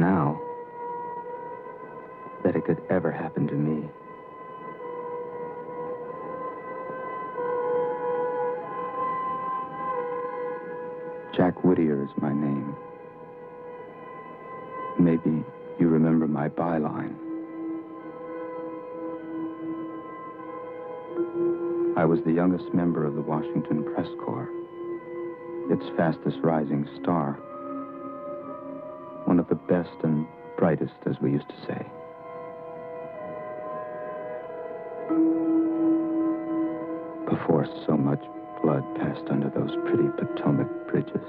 now that it could ever happen to me. Jack Whittier is my name. Maybe you remember my byline. I was the youngest member of the Washington Press Corps, its fastest rising star. One of the best and brightest, as we used to say. Before so much blood passed under those pretty Potomac bridges.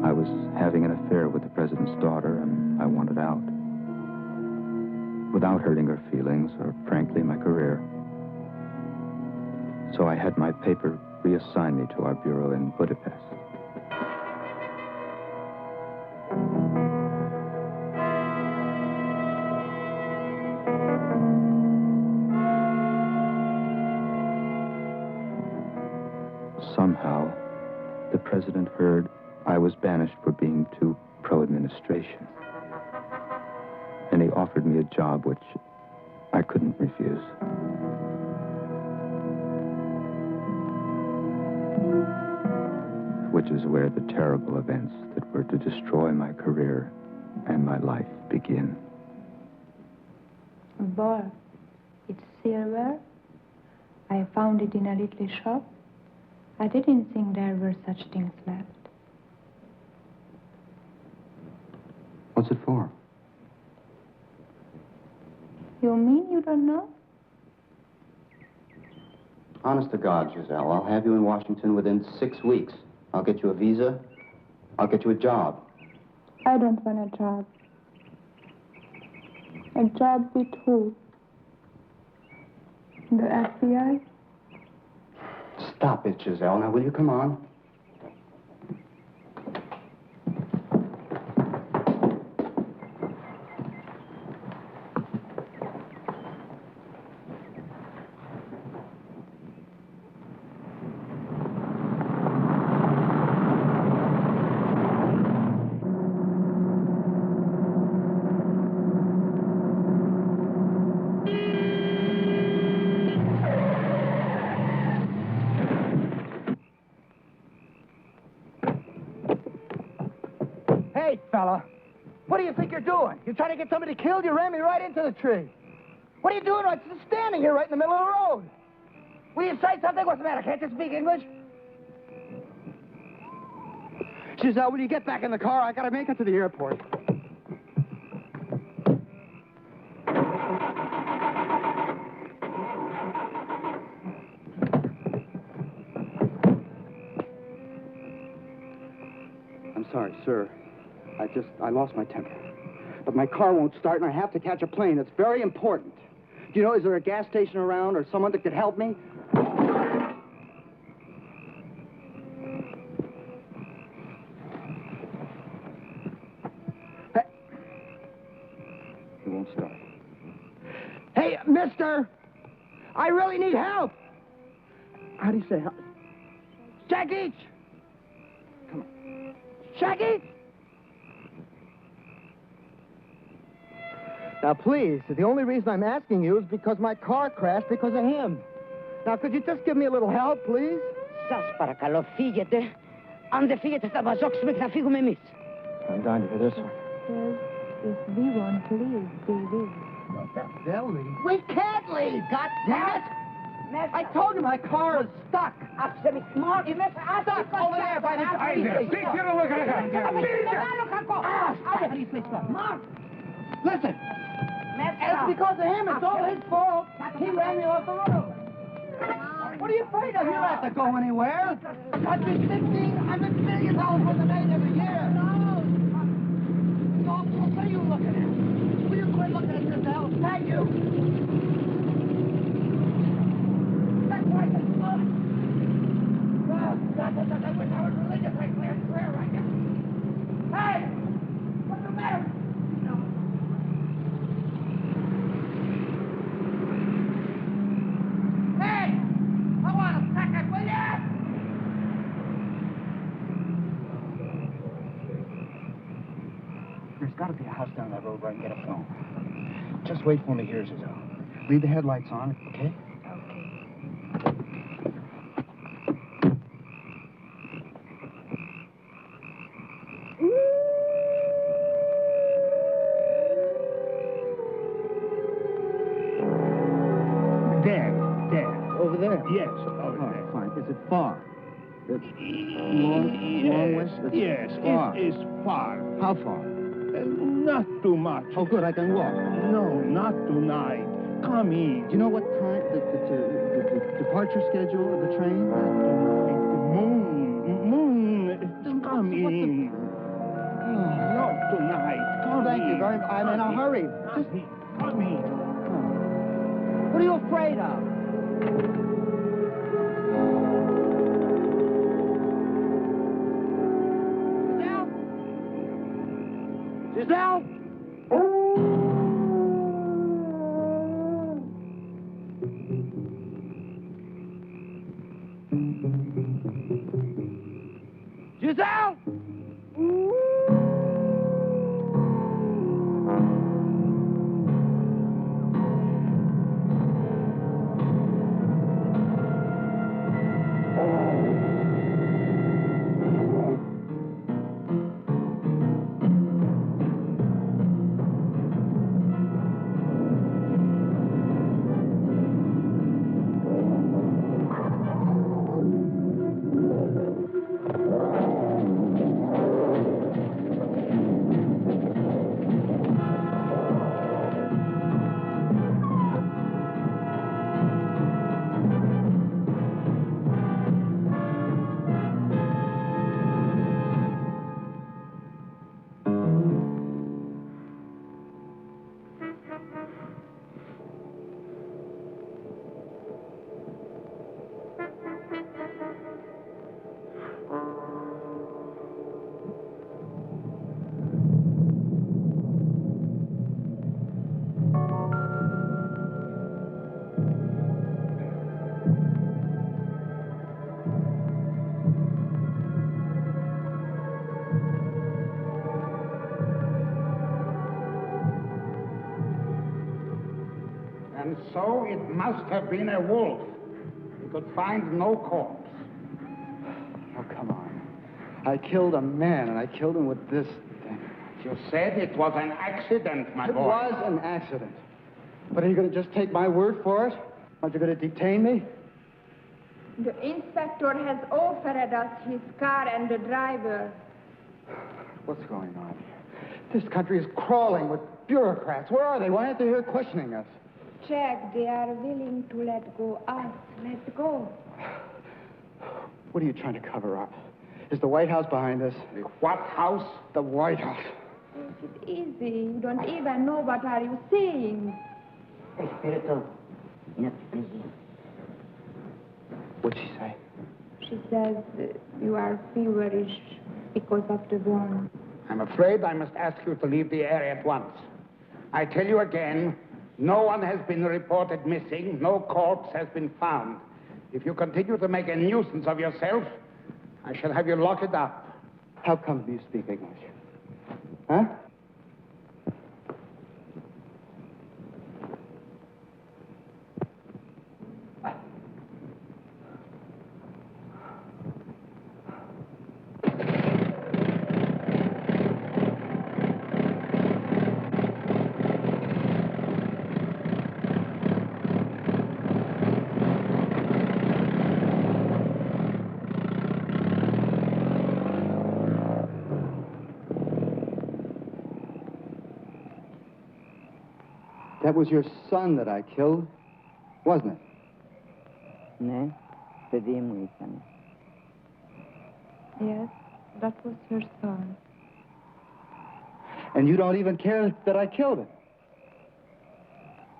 I was having an affair with the president's daughter, and I wanted out. Without hurting her feelings, or frankly, my career. So I had my paper reassign me to our bureau in Budapest. Somehow, the president heard I was banished for being too pro-administration. And he offered me a job which I couldn't refuse. Which is where the terrible events that were to destroy my career and my life begin. Boy, it's silver. I found it in a little shop. I didn't think there were such things left. What's it for? You mean you don't know? Honest to God, Giselle, I'll have you in Washington within 6 weeks. I'll get you a visa. I'll get you a job. I don't want a job. A job with who? The FBI? Stop it, Giselle. Now, will you come on? Fella, what do you think you're doing? You're trying to get somebody killed? You ran me right into the tree. What are you doing? I'm just standing here right in the middle of the road. Will you say something? What's the matter? Can't you speak English? Giselle, will you get back in the car? I gotta make it to the airport. I'm sorry, sir. I lost my temper. But my car won't start, and I have to catch a plane. It's very important. Do you know, is there a gas station around or someone that could help me? Hey. It won't start. Hey, mister! I really need help! How do you say help? Jackie! Come on. Jackie! Now, please, the only reason I'm asking you is because my car crashed because of him. Now, could you just give me a little help, please? Σας παρακαλώ, φύγετε. Αν δεν φύγετε, θα βαζόξουμε και θα φύγουμε εμείς. I'm dying to hear this one. If we won't leave, we will. They'll leave. We can't leave, goddammit! I told you my car is stuck. Άψε με, Μάρκ, είμαι Stuck over there by the train station. Take your look at it. How do you say stuck? Mark! Listen, it's because of him. It's all his fault. He ran me off the road. What are you afraid of? You don't have to go anywhere. I'd be $1,500 million worth of aid every year. So what are you looking at? Will you quit looking at yourself? Thank you. That's right. Oh, God, I wish I was religious. I swear right now. Hey! What's the matter? Hey! down that road where I can get a phone. Just wait for me here, Giselle. Leave the headlights on, okay? There. Over there? Yes, over there. Fine. Is it far? It's long ways? Yes, far. It is far. How far? Not too much. Oh, good, I can walk. No, not tonight. Come in. Do you know what time, the departure schedule of the train? Not tonight. Moon. Come in. Not tonight. Come Thank you very much. I'm in a hurry. Just come in. What are you afraid of? Giselle? Giselle? And so it must have been a wolf. We could find no corpse. Oh, come on. I killed a man, and I killed him with this thing. You said it was an accident, my boy. It was an accident. But are you going to just take my word for it? Aren't you going to detain me? The inspector has offered us his car and the driver. What's going on here? This country is crawling with bureaucrats. Where are they? Why aren't they here questioning us? Jack, they are willing to let go us. Let go. What are you trying to cover up? Is the White House behind us? The what house? The White House. Take it easy. You don't even know what are you saying. What'd she say? She says you are feverish because of the wound. I'm afraid I must ask you to leave the area at once. I tell you again, no one has been reported missing. No corpse has been found. If you continue to make a nuisance of yourself, I shall have you locked up. How come you speak English? Huh? That was your son that I killed, wasn't it? Ne, vedem son. Yes, that was her son. And you don't even care that I killed him?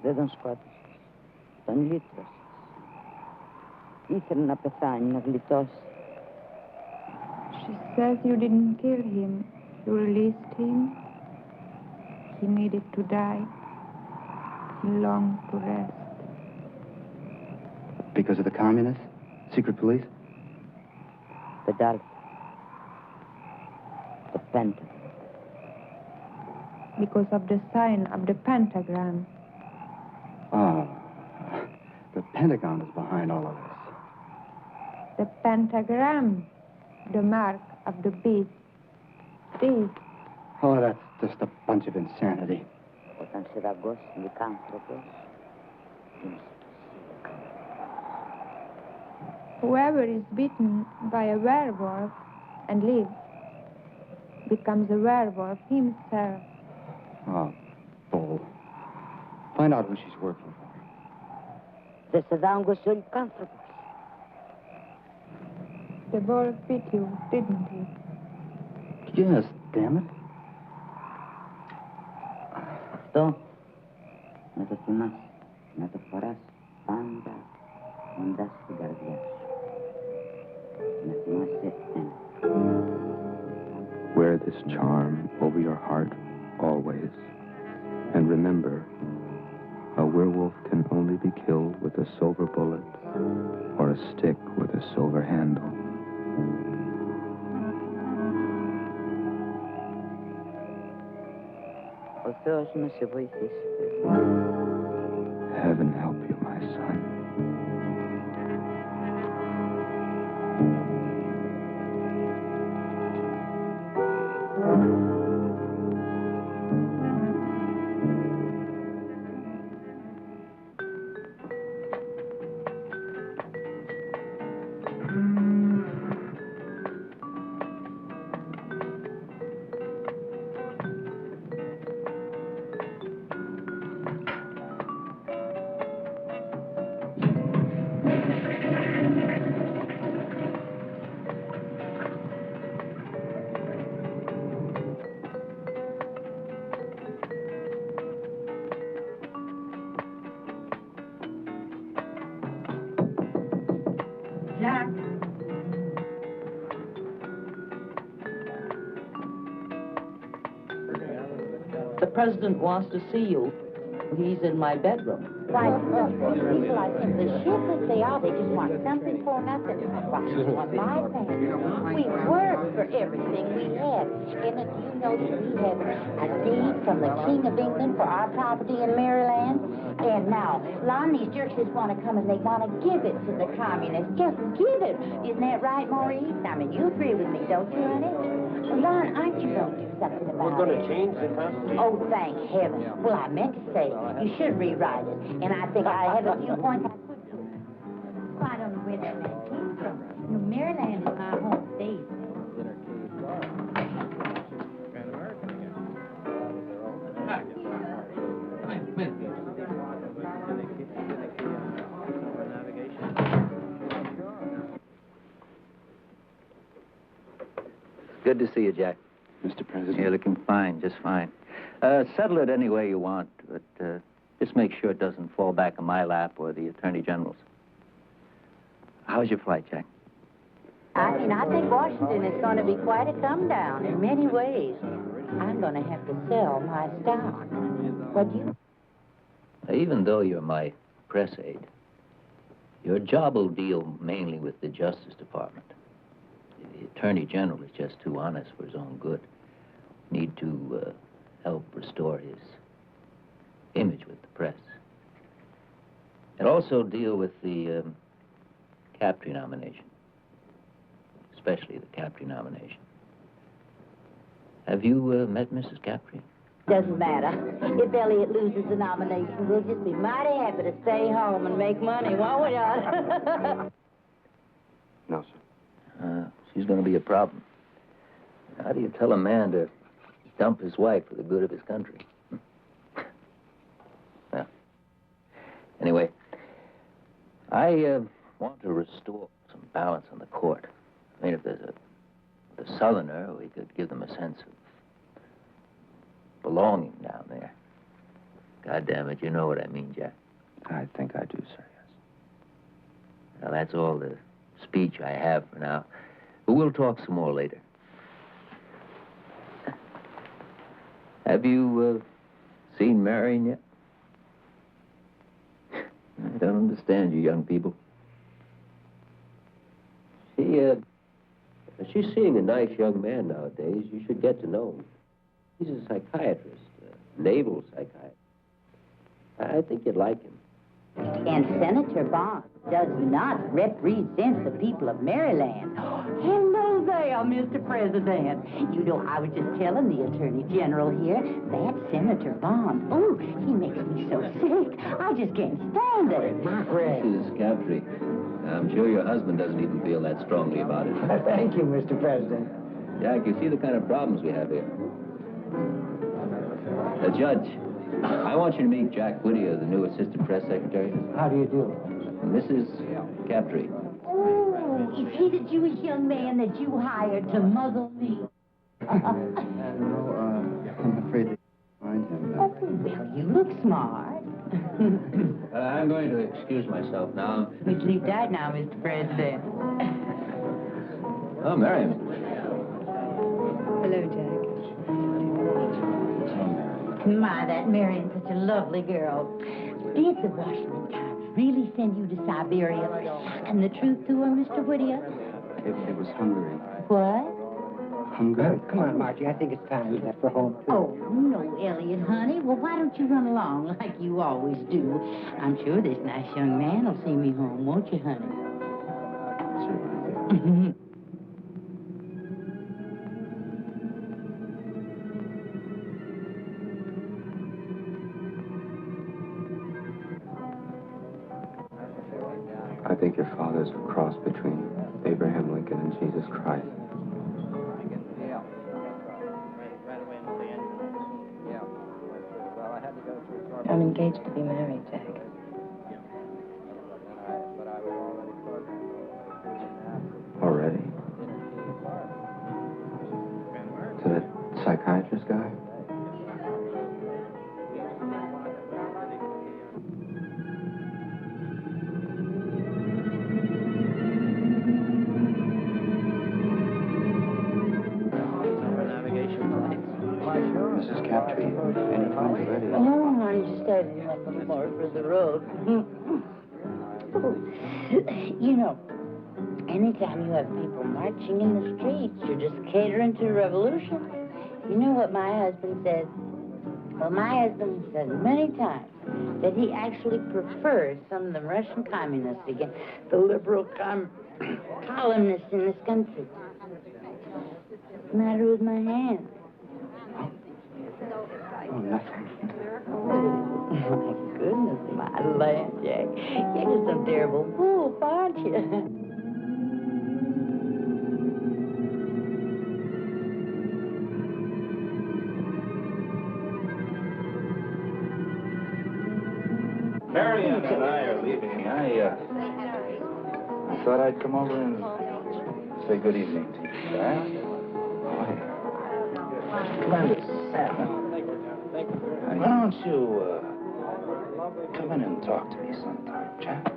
Δεν τον σκότωσες. Τον λύτρωσες. Ήθελε να πεθάνει, να γλιτώσει. She says you didn't kill him. You released him. He needed to die. He longed to rest. Because of the communists? Secret police? The dark. The phantom. because of the sign of the pentagram. Oh, the Pentagon is behind all of this. The pentagram, the mark of the beast. This. Oh, that's just a bunch of insanity. Whoever is bitten by a werewolf and lives becomes a werewolf himself. Oh, bull. Find out who she's working for. The wolf bit you, didn't he? Yes, damn it. Что? Это ты нас, это пораз, панда, он даст гордясь. Wear this charm over your heart always. And remember, a werewolf can only be killed with a silver bullet or a stick with a silver handle. Heaven help you, my son. Jack. The president wants to see you. He's in my bedroom. Why, people I think the shit that they are, they just want something for nothing. On my family, we work for everything we have. And if you know that we have a deed from the King of England for our property in Maryland, and now, Lon, these jerks just want to come and they want to give it to the communists. Just give it. Isn't that right, Maurice? I mean, you agree with me, don't you, honey? Lon, aren't you going to do something about it? We're going to change the Constitution. Oh, thank heaven. Well, I meant to say, you should rewrite it. And I think I have a few points I could do. I don't know where that man came from. You know, Maryland is my home state. Good to see you, Jack. Mr. President. You're looking fine, just fine. Settle it any way you want, but just make sure it doesn't fall back on my lap or the Attorney General's. How's your flight, Jack? I think Washington is going to be quite a come down in many ways. I'm going to have to sell my stock. What do you... Even though you're my press aide, your job will deal mainly with the Justice Department. The Attorney General is just too honest for his own good. Need to help restore his image with the press. And also deal with the Captree nomination, especially the Captree nomination. Have you met Mrs. Captree? Doesn't matter. If Elliot loses the nomination, we'll just be mighty happy to stay home and make money, won't we, John? No, sir. She's going to be a problem. How do you tell a man to dump his wife for the good of his country? Well, anyway, I want to restore some balance on the court. I mean, if there's a Southerner, we could give them a sense of belonging down there. God damn it, you know what I mean, Jack. I think I do, sir, yes. Well, that's all the speech I have for now. But we'll talk some more later. Have you seen Marion yet? I don't understand you young people. She's seeing a nice young man nowadays. You should get to know him. He's a psychiatrist. naval psychiatrist. I think you'd like him. And Senator Bond does not represent the people of Maryland. Hello there, Mr. President. You know, I was just telling the Attorney General here, that Senator Bond, oh, he makes me so sick. I just can't stand it. Mrs. Captree, I'm sure your husband doesn't even feel that strongly about it. Thank you, Mr. President. Jack, you see the kind of problems we have here. Judge, I want you to meet Jack Whittier, the new Assistant Press Secretary. How do you do? Mrs. Captree. Oh, is he the Jewish young man that you hired to muzzle me? No, I'm afraid they can't find him. Oh, well, you look smart. I'm going to excuse myself now. We sleep tight now, Mr. President. Oh, Miriam. Hello, Jack. My, that Marion's such a lovely girl. Did the Washington Times really send you to Siberia? And the truth to her, Mr. Whittier? It was Hungary. What? Hungary? Come on, Margie. I think it's time we left for home, too. Oh, no, Elliot, honey. Well, why don't you run along like you always do? I'm sure this nice young man will see me home, won't you, honey? Certainly. I think your father's a cross between Abraham Lincoln and Jesus Christ. I'm engaged to be married, Jack. Already? To that psychiatrist guy? Mrs. Captree, anytime you're ready. Oh, I'm just adding one little more for the road. You know, anytime you have people marching in the streets, you're just catering to a revolution. You know what my husband says? Well, my husband says many times that he actually prefers some of the Russian communists against the liberal columnists in this country. What's the matter with my hand? Oh, nothing. Oh, my goodness, my land, Jack. You're just some terrible wolf, aren't you? Marion and I are leaving. I thought I'd come over and say good evening to you, right? Come on, why don't you come in and talk to me sometime, Jack?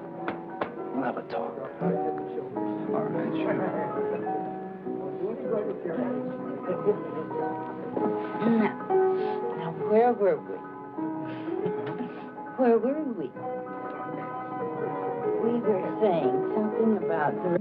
We'll have a talk. All right, sure. Now, where were we? Where were we? We were saying something about the...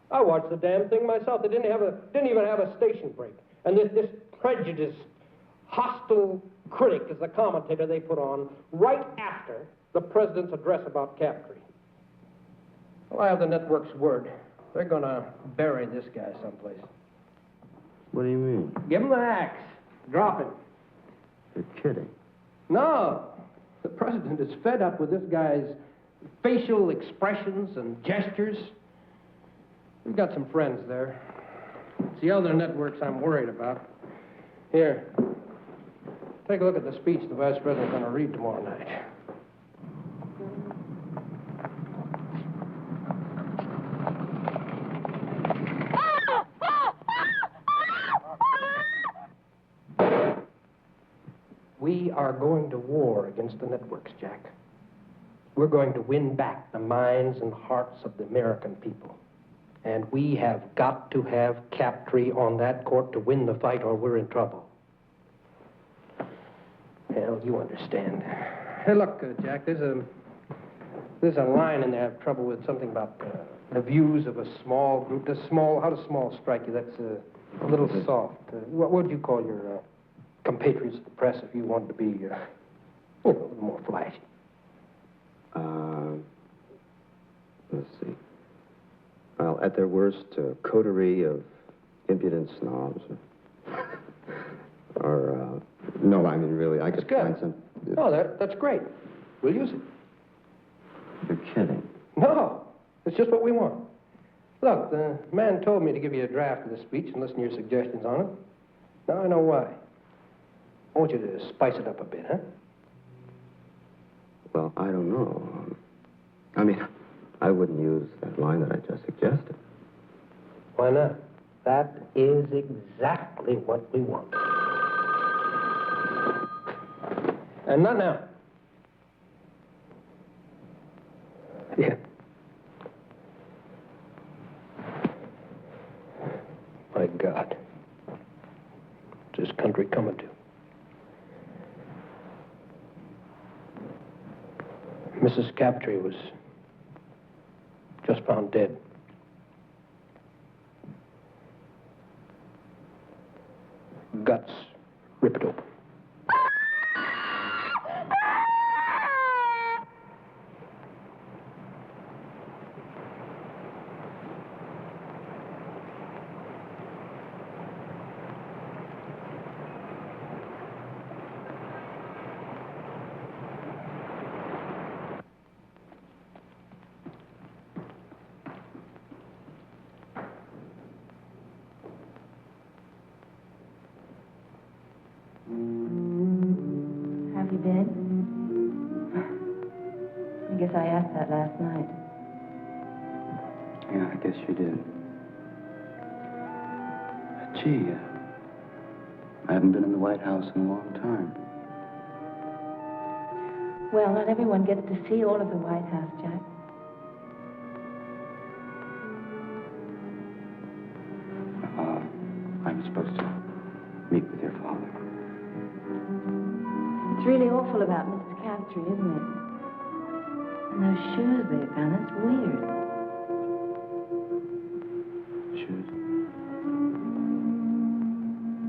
I watched the damn thing myself. They didn't even have a station break. And this prejudiced, hostile critic is the commentator they put on right after the president's address about Captree. Well, I have the network's word. They're gonna bury this guy someplace. What do you mean? Give him the axe. Drop him. You're kidding. No. The president is fed up with this guy's facial expressions and gestures. We've got some friends there. It's the other networks I'm worried about. Here. Take a look at the speech the vice president's going to read tomorrow night. We are going to war against the networks, Jack. We're going to win back the minds and hearts of the American people. And we have got to have Captree on that court to win the fight, or we're in trouble. Hell, you understand. Hey, look, Jack, there's a line in there I have trouble with, something about the views of a small group. How does small strike you? That's a little soft. What would you call your compatriots of the press if you wanted to be, a little more flashy? Let's see. Well, at their worst, a coterie of impudent snobs. Or, no, I mean, really, I could find some... Oh, that's great. We'll use it. You're kidding. No, it's just what we want. Look, the man told me to give you a draft of the speech and listen to your suggestions on it. Now I know why. I want you to spice it up a bit, huh? Well, I don't know. I mean, I wouldn't use that line that I just suggested. Why not? That is exactly what we want. And not now. Yeah. My God. What's this country coming to? Mrs. Captree was just found dead. Guts ripped open. Have you been? I guess I asked that last night. Yeah, I guess you did. Gee, I haven't been in the White House in a long time. Well, not everyone gets to see all of the White House, Jack. I'm supposed to meet with your father. It's really awful about Mrs. Captree, isn't it? And those shoes they found, that's weird. Shoes?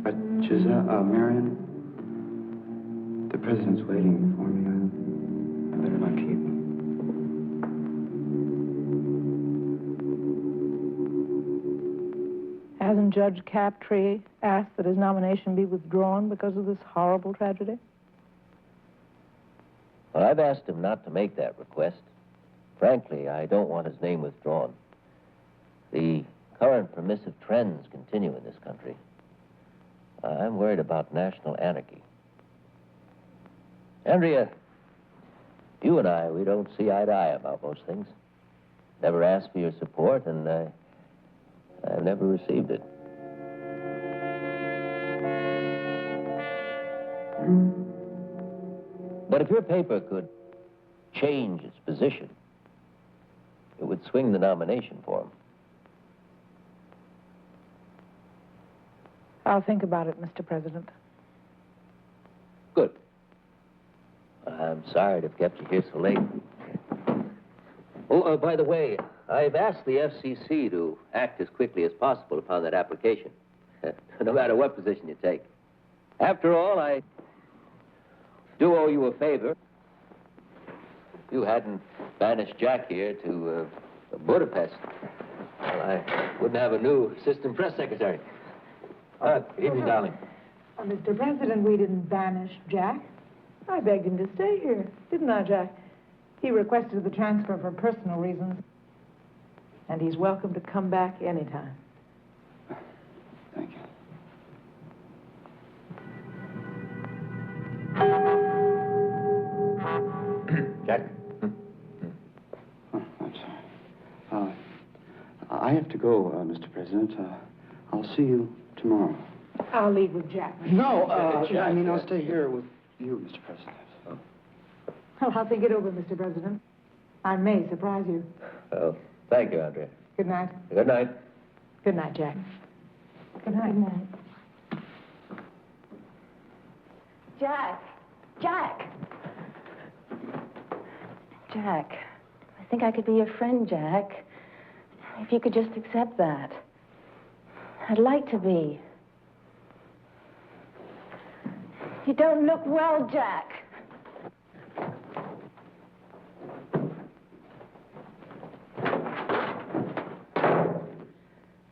But, Giselle, Marion, the president's waiting for me. I better not keep him. Hasn't Judge Captree asked that his nomination be withdrawn because of this horrible tragedy? Well, I've asked him not to make that request. Frankly, I don't want his name withdrawn. The current permissive trends continue in this country. I'm worried about national anarchy. Andrea, you and I, we don't see eye to eye about most things. Never asked for your support, and I've never received it. But if your paper could change its position, it would swing the nomination for him. I'll think about it, Mr. President. Good. I'm sorry to have kept you here so late. Oh, by the way, I've asked the FCC to act as quickly as possible upon that application, no matter what position you take. After all, I do owe you a favor. you hadn't banished Jack here to Budapest, well, I wouldn't have a new assistant press secretary. Good evening, darling. Mr. President, we didn't banish Jack. I begged him to stay here, didn't I, Jack? He requested the transfer for personal reasons, and he's welcome to come back anytime. Thank you. Jack? Oh, I'm sorry. I have to go, Mr. President. I'll see you tomorrow. I'll leave with Jack. No, I mean, I'll stay here with you, Mr. President. Well, I'll think it over, Mr. President. I may surprise you. Well, thank you, Andrea. Good night. Good night. Good night, Jack. Good night. Good night. Jack! Jack! Jack, I think I could be your friend, Jack. If you could just accept that. I'd like to be. You don't look well, Jack.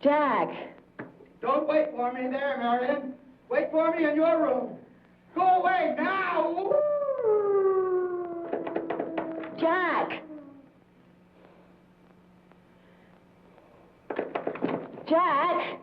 Jack! Don't wait for me there, Marion. Wait for me in your room. Go away now! Jack! Jack!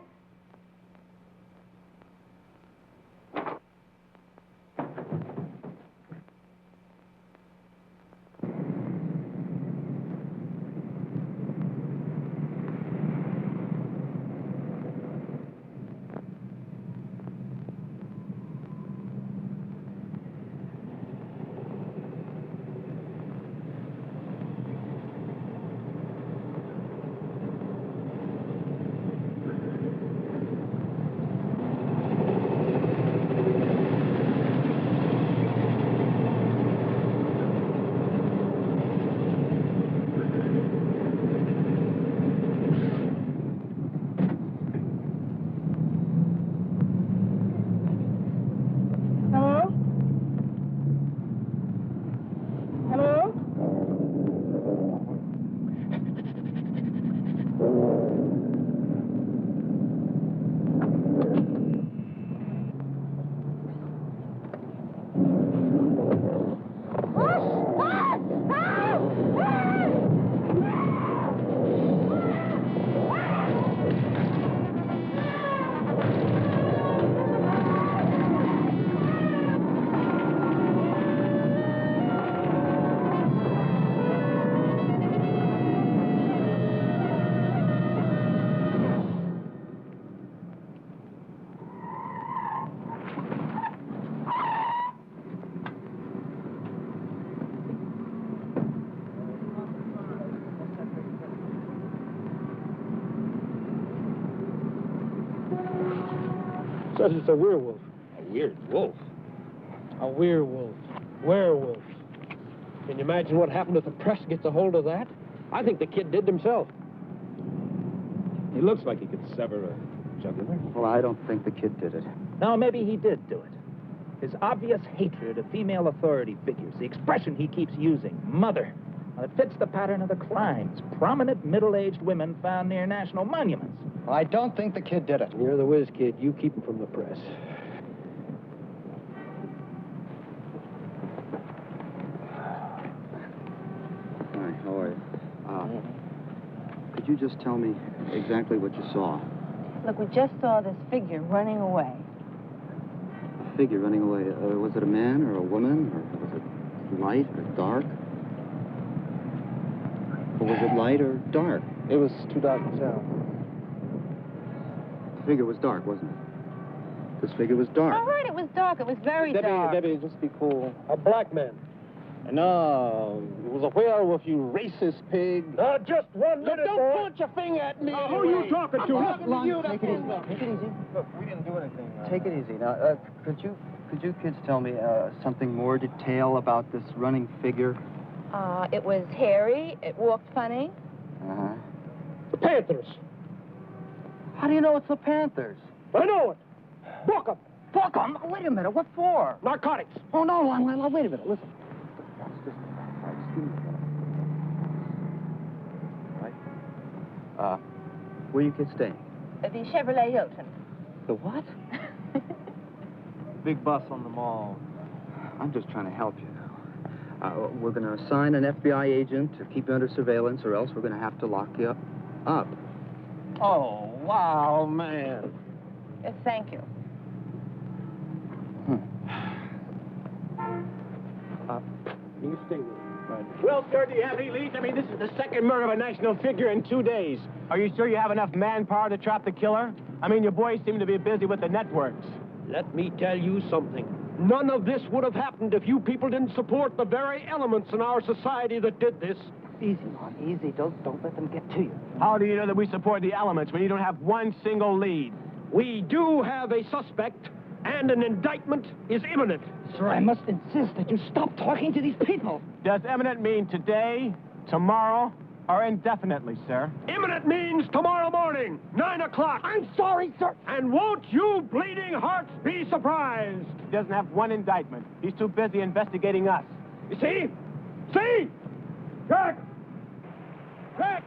Says it's a werewolf. A weird wolf. A werewolf. Werewolf. Can you imagine what happened if the press gets a hold of that? I think the kid did himself. He looks like he could sever a jugular. Well, I don't think the kid did it. No, maybe he did do it. His obvious hatred of female authority figures, the expression he keeps using, mother. Well, it fits the pattern of the crimes. Prominent middle-aged women found near national monuments. I don't think the kid did it. You're the whiz kid. You keep him from the press. Hi, how are you? Could you just tell me exactly what you saw? Look, we just saw this figure running away. A figure running away. Was it a man or a woman? Or was it light or dark? Or was it light or dark? It was too dark to tell. The figure was dark, wasn't it? This figure was dark. All right, it was dark. It was very dark. Debbie, just be cool. A black man. No, it was a werewolf, you racist pig. Just 1 minute, Don't point your finger at me. Who are you talking to? Take it easy. Take it easy. Look, we didn't do anything. Take it easy. Now, could you kids tell me something more detail about this running figure? It was hairy. It walked funny. Uh-huh. The Panthers. How do you know it's the Panthers? I know it. Book 'em. Book 'em? Wait a minute. What for? Narcotics. Oh, no, wait a minute. Listen. Excuse me. Where are you kids staying? The Chevrolet Hilton. The what? Big bus on the mall. I'm just trying to help you now. We're going to assign an FBI agent to keep you under surveillance, or else we're going to have to lock you up. Oh, wow, man. Thank you. You stay with me. Well, sir, do you have any leads? I mean, this is the second murder of a national figure in 2 days. Are you sure you have enough manpower to trap the killer? I mean, your boys seem to be busy with the networks. Let me tell you something. None of this would have happened if you people didn't support the very elements in our society that did this. Easy, Mom, easy. Don't let them get to you. How do you know that we support the elements when you don't have one single lead? We do have a suspect, and an indictment is imminent. Sir, I must insist that you stop talking to these people. Does imminent mean today, tomorrow, or indefinitely, sir? Imminent means tomorrow morning, 9 o'clock. I'm sorry, sir. And won't you bleeding hearts be surprised? He doesn't have one indictment. He's too busy investigating us. You see? See? Jack! Jack!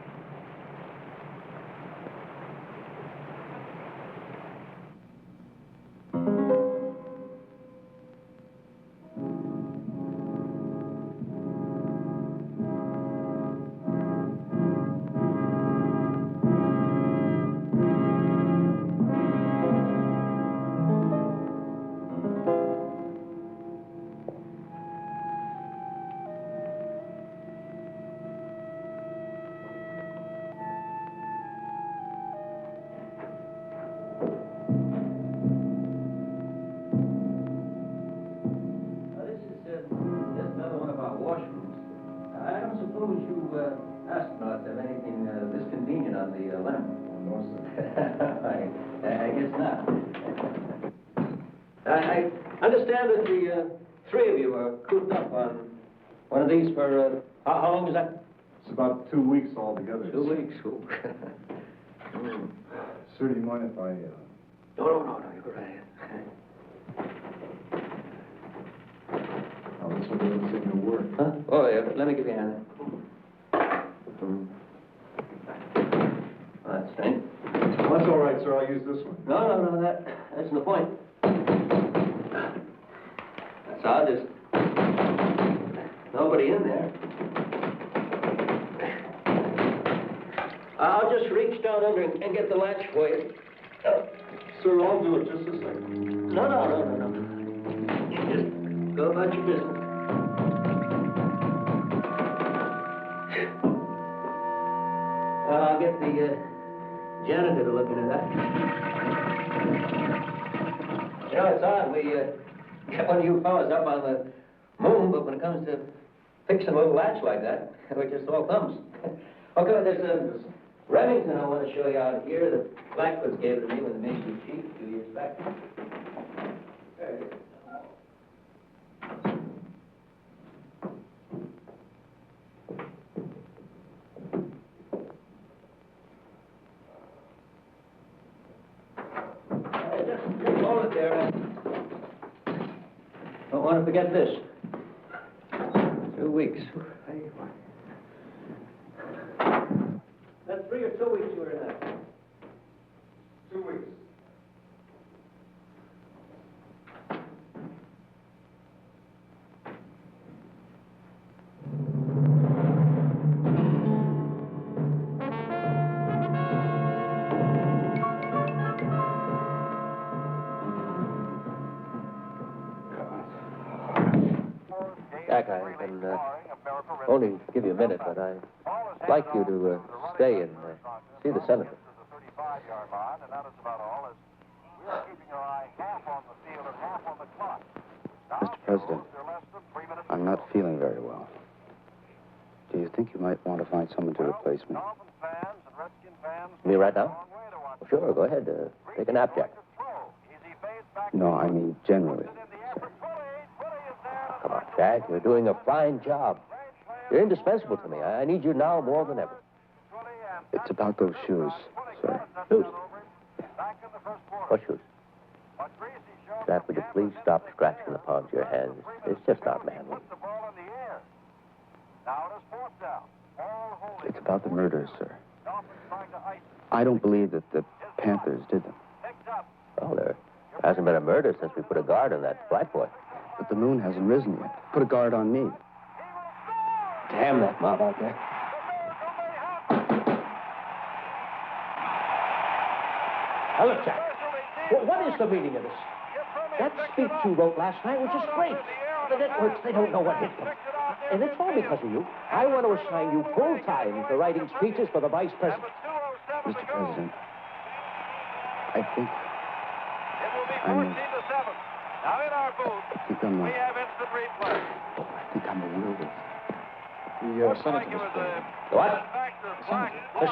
I guess not. I understand that the three of you are cooped up on one of these for, how long is that? It's about 2 weeks altogether. 2 weeks. Sir, do you mind if I... No, you go right ahead. Oh, this one doesn't seem to work. Huh? Oh, yeah, let me give you a hand. That's strange. Well, that's all right, sir. I'll use this one. No, that's the point. That's odd. There's nobody in there. I'll just reach down under and get the latch for you. Sir, I'll do it. Just a second. No. You just go about your business. I'll get the janitor to look into that. You know, it's odd. We get one of you fellas up on the moon, but when it comes to fixing a little latch like that, it just all comes. Okay, there's Remington I want to show you out here that Blackwood's gave it to me when they made you chief a few years back. There it is. Just hold it there. Don't want to forget this. 2 weeks. That's 3 or 2 weeks you were in that. 2 weeks. Jack, I can only give you a minute, but I'd like you to stay and see the senator. Mr. President, I'm not feeling very well. Do you think you might want to find someone to replace me? Me right now? Well, sure, go ahead. Take a nap, Jack. No, I mean generally. Come on, Jack. You're doing a fine job. You're indispensable to me. I need you now more than ever. It's about those shoes, sir. Shoes? What shoes? Jack, would you please stop scratching the palms of your hands? It's just not manly. It's about the murders, sir. I don't believe that the Panthers did them. Well, there hasn't been a murder since we put a guard on that black boy. But the moon hasn't risen yet. Put a guard on me. Damn that mob out there. Now, look, Jack. What is the meaning of this? That speech you wrote last night was just great. The networks, they don't know what hit them. And it's all because of you. I want to assign you full time to writing speeches for the vice president. Mr. President, I think I'm a werewolf. The senator, Mr. President. What?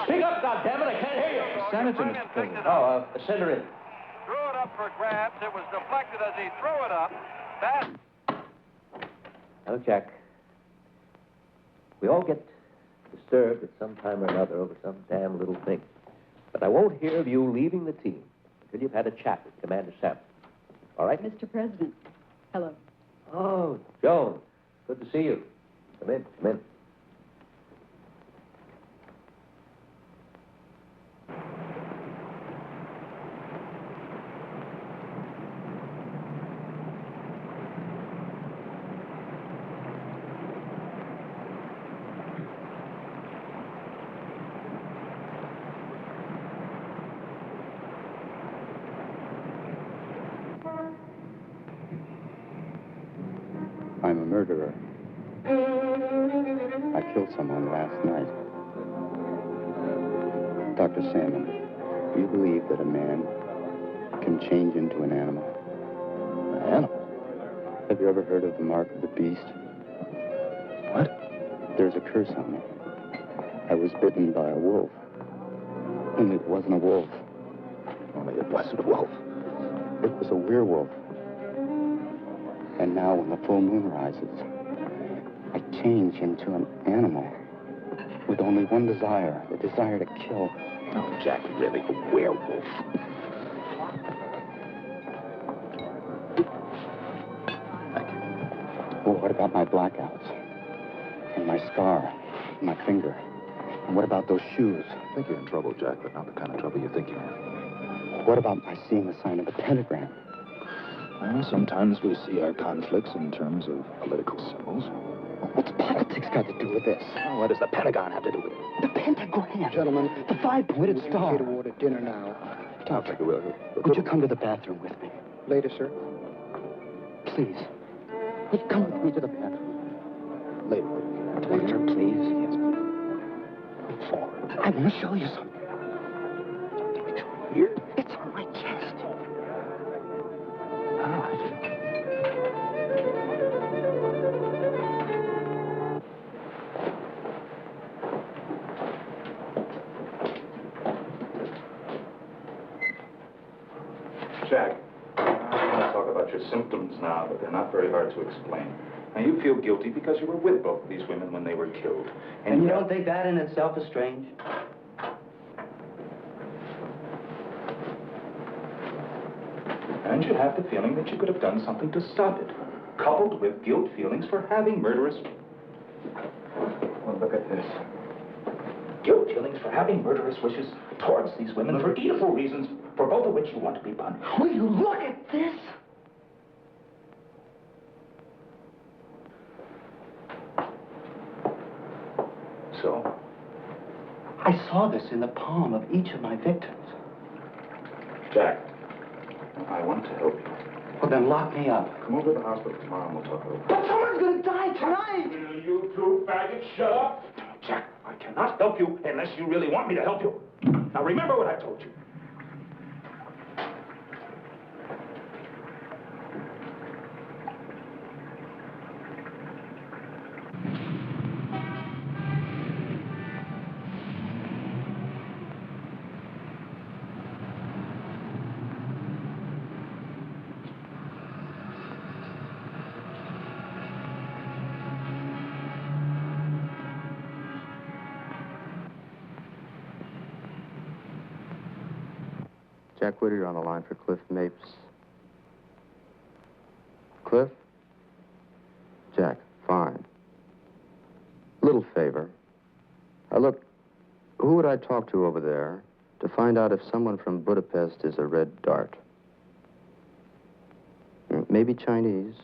Speak up, goddammit, I can't hear you. The senator, Mr. President. Oh, send her in. Threw it up for grabs. It was deflected as he threw it up. Now, Jack, we all get disturbed at some time or another over some damn little thing. But I won't hear of you leaving the team until you've had a chat with Commander Sam. All right? Mr. President, hello. Oh, Joan, good to see you. Come in, come in. I'm a murderer. I killed someone last night. Dr. Salmon, do you believe that a man can change into an animal? An animal? Have you ever heard of the mark of the beast? What? There's a curse on me. I was bitten by a wolf. Only it wasn't a wolf. Only it wasn't a wolf. It was a werewolf. And now when the full moon rises, I change into an animal with only one desire, the desire to kill. Oh, Jack, really, a werewolf. Well, what about my blackouts? And my scar, and my finger? And what about those shoes? I think you're in trouble, Jack, but not the kind of trouble you think you're in. What about my seeing the sign of the pentagram? Well, sometimes we see our conflicts in terms of political symbols. What's politics got to do with this? Oh, what does the Pentagon have to do with it? The pentagram! Gentlemen, the five-pointed star. To order dinner now. I'll take a will. Would you come to the bathroom with me? Later, sir. Please. Would you come with me to the bathroom? Later. Later, please. Yes. Look forward. I want to show you something. Here? It's on my chest. All right. Jack, I want to talk about your symptoms now, but they're not very hard to explain. Now, you feel guilty because you were with both of these women when they were killed. And you don't think that in itself is strange? And you have the feeling that you could have done something to stop it, coupled with guilt feelings for having murderous... Well, look at this. Guilt feelings for having murderous wishes towards these women for evil reasons, for both of which you want to be punished. Will you look at this? So? I saw this in the palm of each of my victims. Jack, I want to help you. Well, then lock me up. Come over to the hospital tomorrow and we'll talk about it. But someone's gonna die tonight! Will you two faggots shut up? Jack, I cannot help you unless you really want me to help you. Now remember what I told you. Jack Whittier on the line for Cliff Mapes. Cliff? Jack, fine. Little favor. Look, who who would I talk to over there to find out if someone from Budapest is a red dart? Maybe Chinese.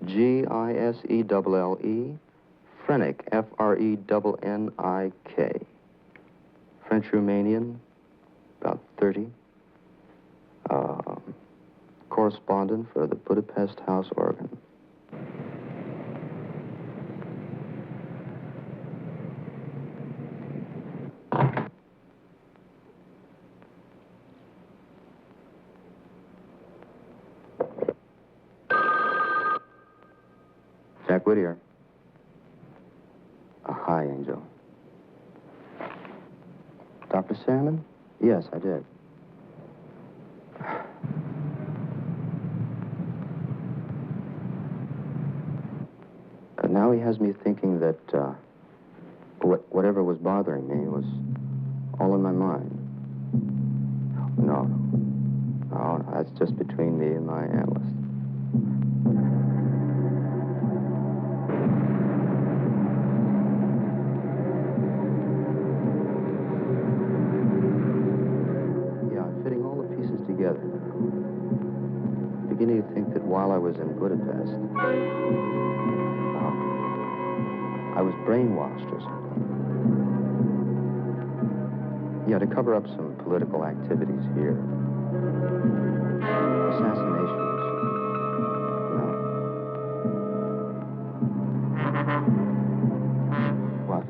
G-I-S-E-L-L-E. Frenick, F-R-E-N-N-I-K. French-Romanian, about 30. Correspondent for the Budapest House Organ. Jack Whittier. Hi, Angel. Dr. Salmon? Yes, I did. Now he has me thinking that whatever was bothering me was all in my mind. No, that's just between me and my analyst. Together now. Beginning to think that while I was in Budapest, I was brainwashed or something. Yeah, to cover up some political activities here. Assassinations. No. What?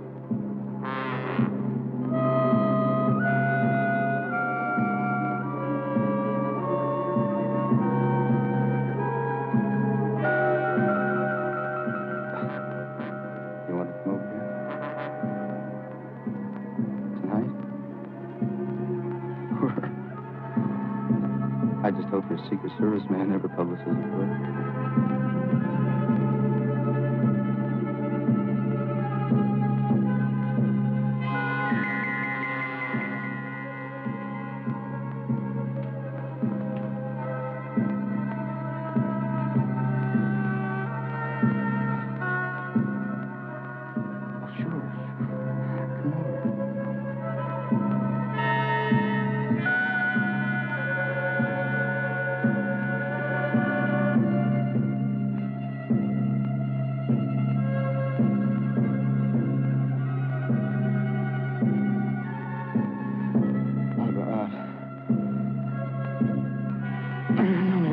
I just hope your Secret Service man never publishes a book.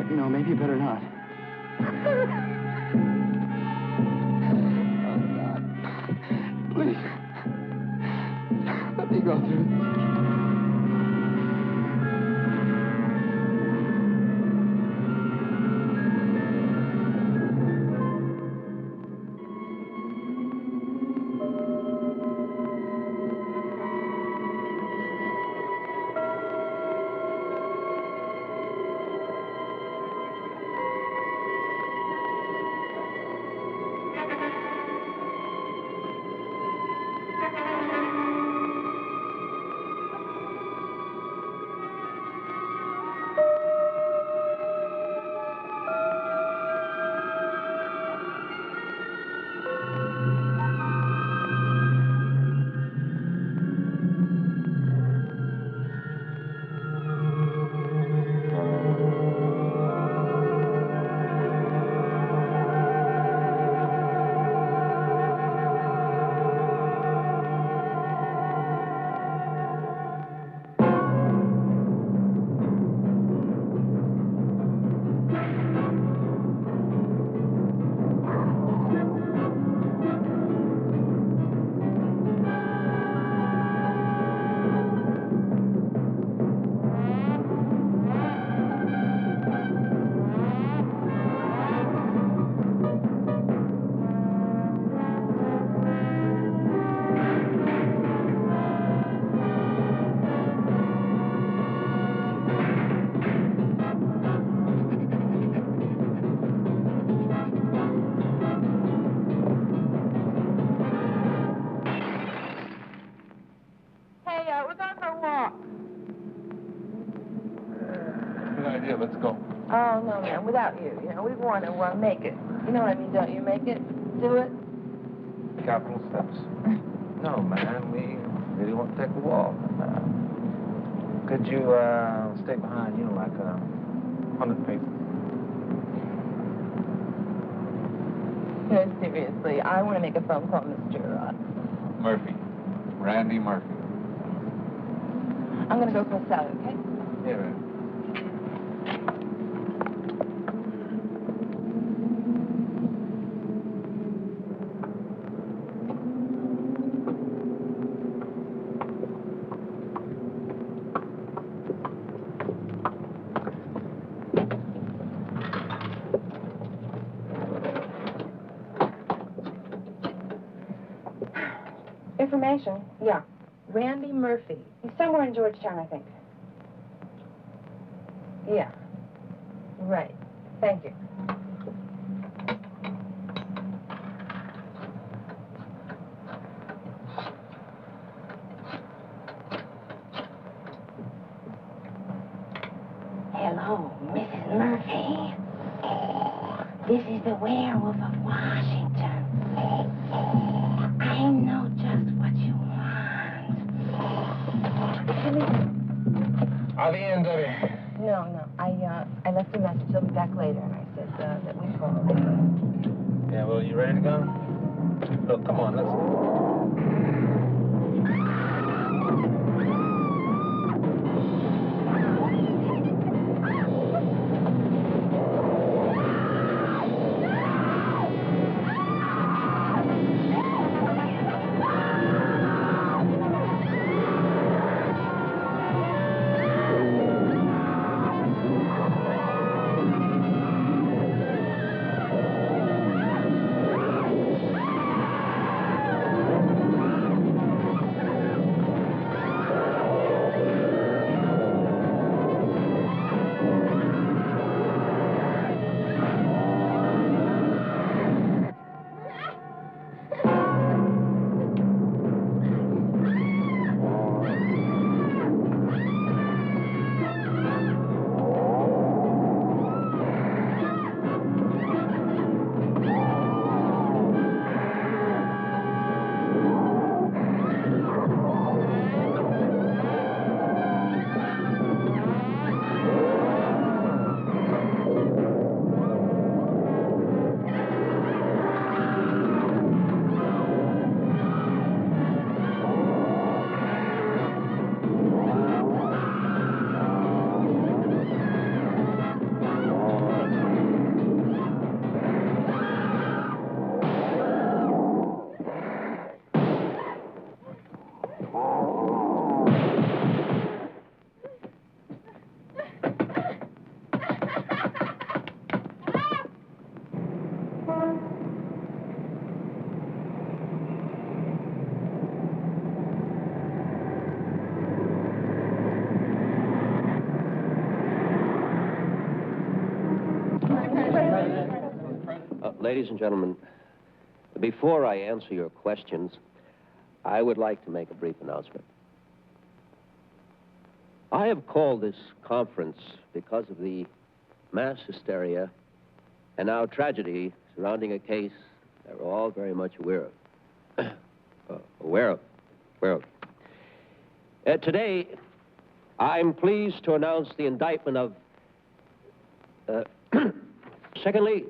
No, maybe you better not. Oh, God. Please. Let me go through this. Good idea. Let's go. Oh, no, man, without you. You know, we want to make it. You No, I mean, don't you make it do it? Capital steps. No, man, we really want to take the wall. Could you stay behind, you know, like 100 paces? No, seriously, I want to make a phone call, Mr. Murphy. Randy Murphy. I'm going to go for a salad, okay? Yeah, man. Information? Yeah. Randy Murphy. He's somewhere in Georgetown, I think. Yeah. Right. Thank you. Hello, Mrs. Murphy. This is the Werewolf of Washington. I know just what you want. Are the end, Debbie? No. I left a message. He'll be back later, and I said that we called. Yeah, well, you ready to go? Look, come on, let's go. Ladies and gentlemen, before I answer your questions, I would like to make a brief announcement. I have called this conference because of the mass hysteria and now tragedy surrounding a case that we're all very much aware of. Today, I'm pleased to announce the indictment of, secondly,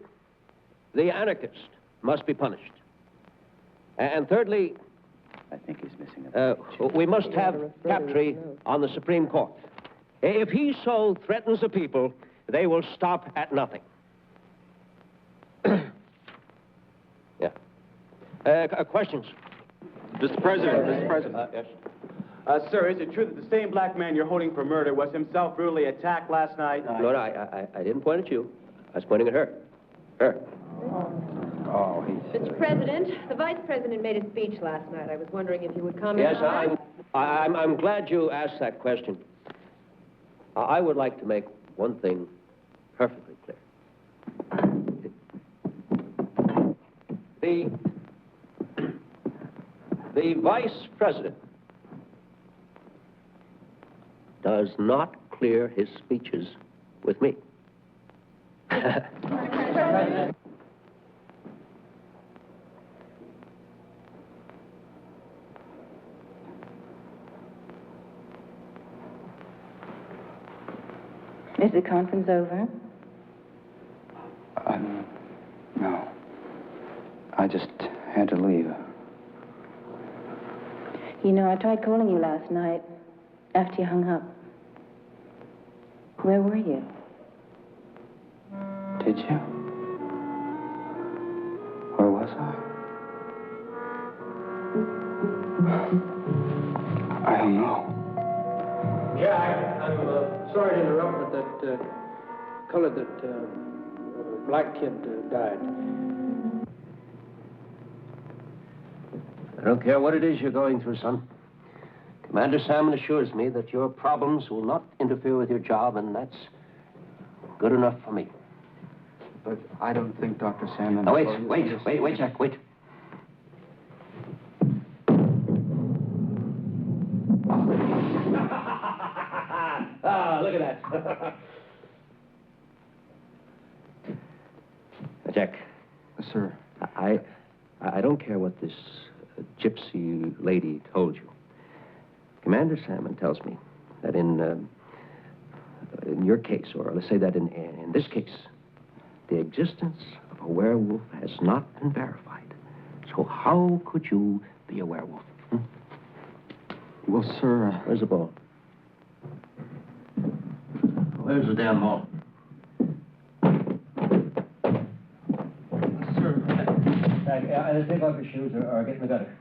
the anarchist must be punished. And thirdly, I think he's missing we must have Captree on the Supreme Court. If he so threatens the people, they will stop at nothing. Questions? Mr. President. Yes. Sir, is it true that the same black man you're holding for murder was himself brutally attacked last night? No, I didn't point at you. I was pointing at her. Her. Oh, Mr. President, the Vice President made a speech last night. I was wondering if you would comment Yes, on that. I'm glad you asked that question. I would like to make one thing perfectly clear. The Vice President does not clear his speeches with me. Is the conference over? No. I just had to leave. You know, I tried calling you last night after you hung up. Where were you? Did you? Where was I? I don't know. Yeah, I'm sorry to interrupt, but that colored, black kid died. I don't care what it is you're going through, son. Commander Salmon assures me that your problems will not interfere with your job, and that's good enough for me. But I don't think Dr. Salmon... Now, wait, Jack, wait. Ah, look at that. Jack. Sir. I don't care what this gypsy lady told you. Commander Salmon tells me that in your case, or let's say that in this case, the existence of a werewolf has not been verified. So how could you be a werewolf? Hmm? Well, sir... Where's the ball? Where's the damn ball? Sir... Either take off your shoes or get in the gutter.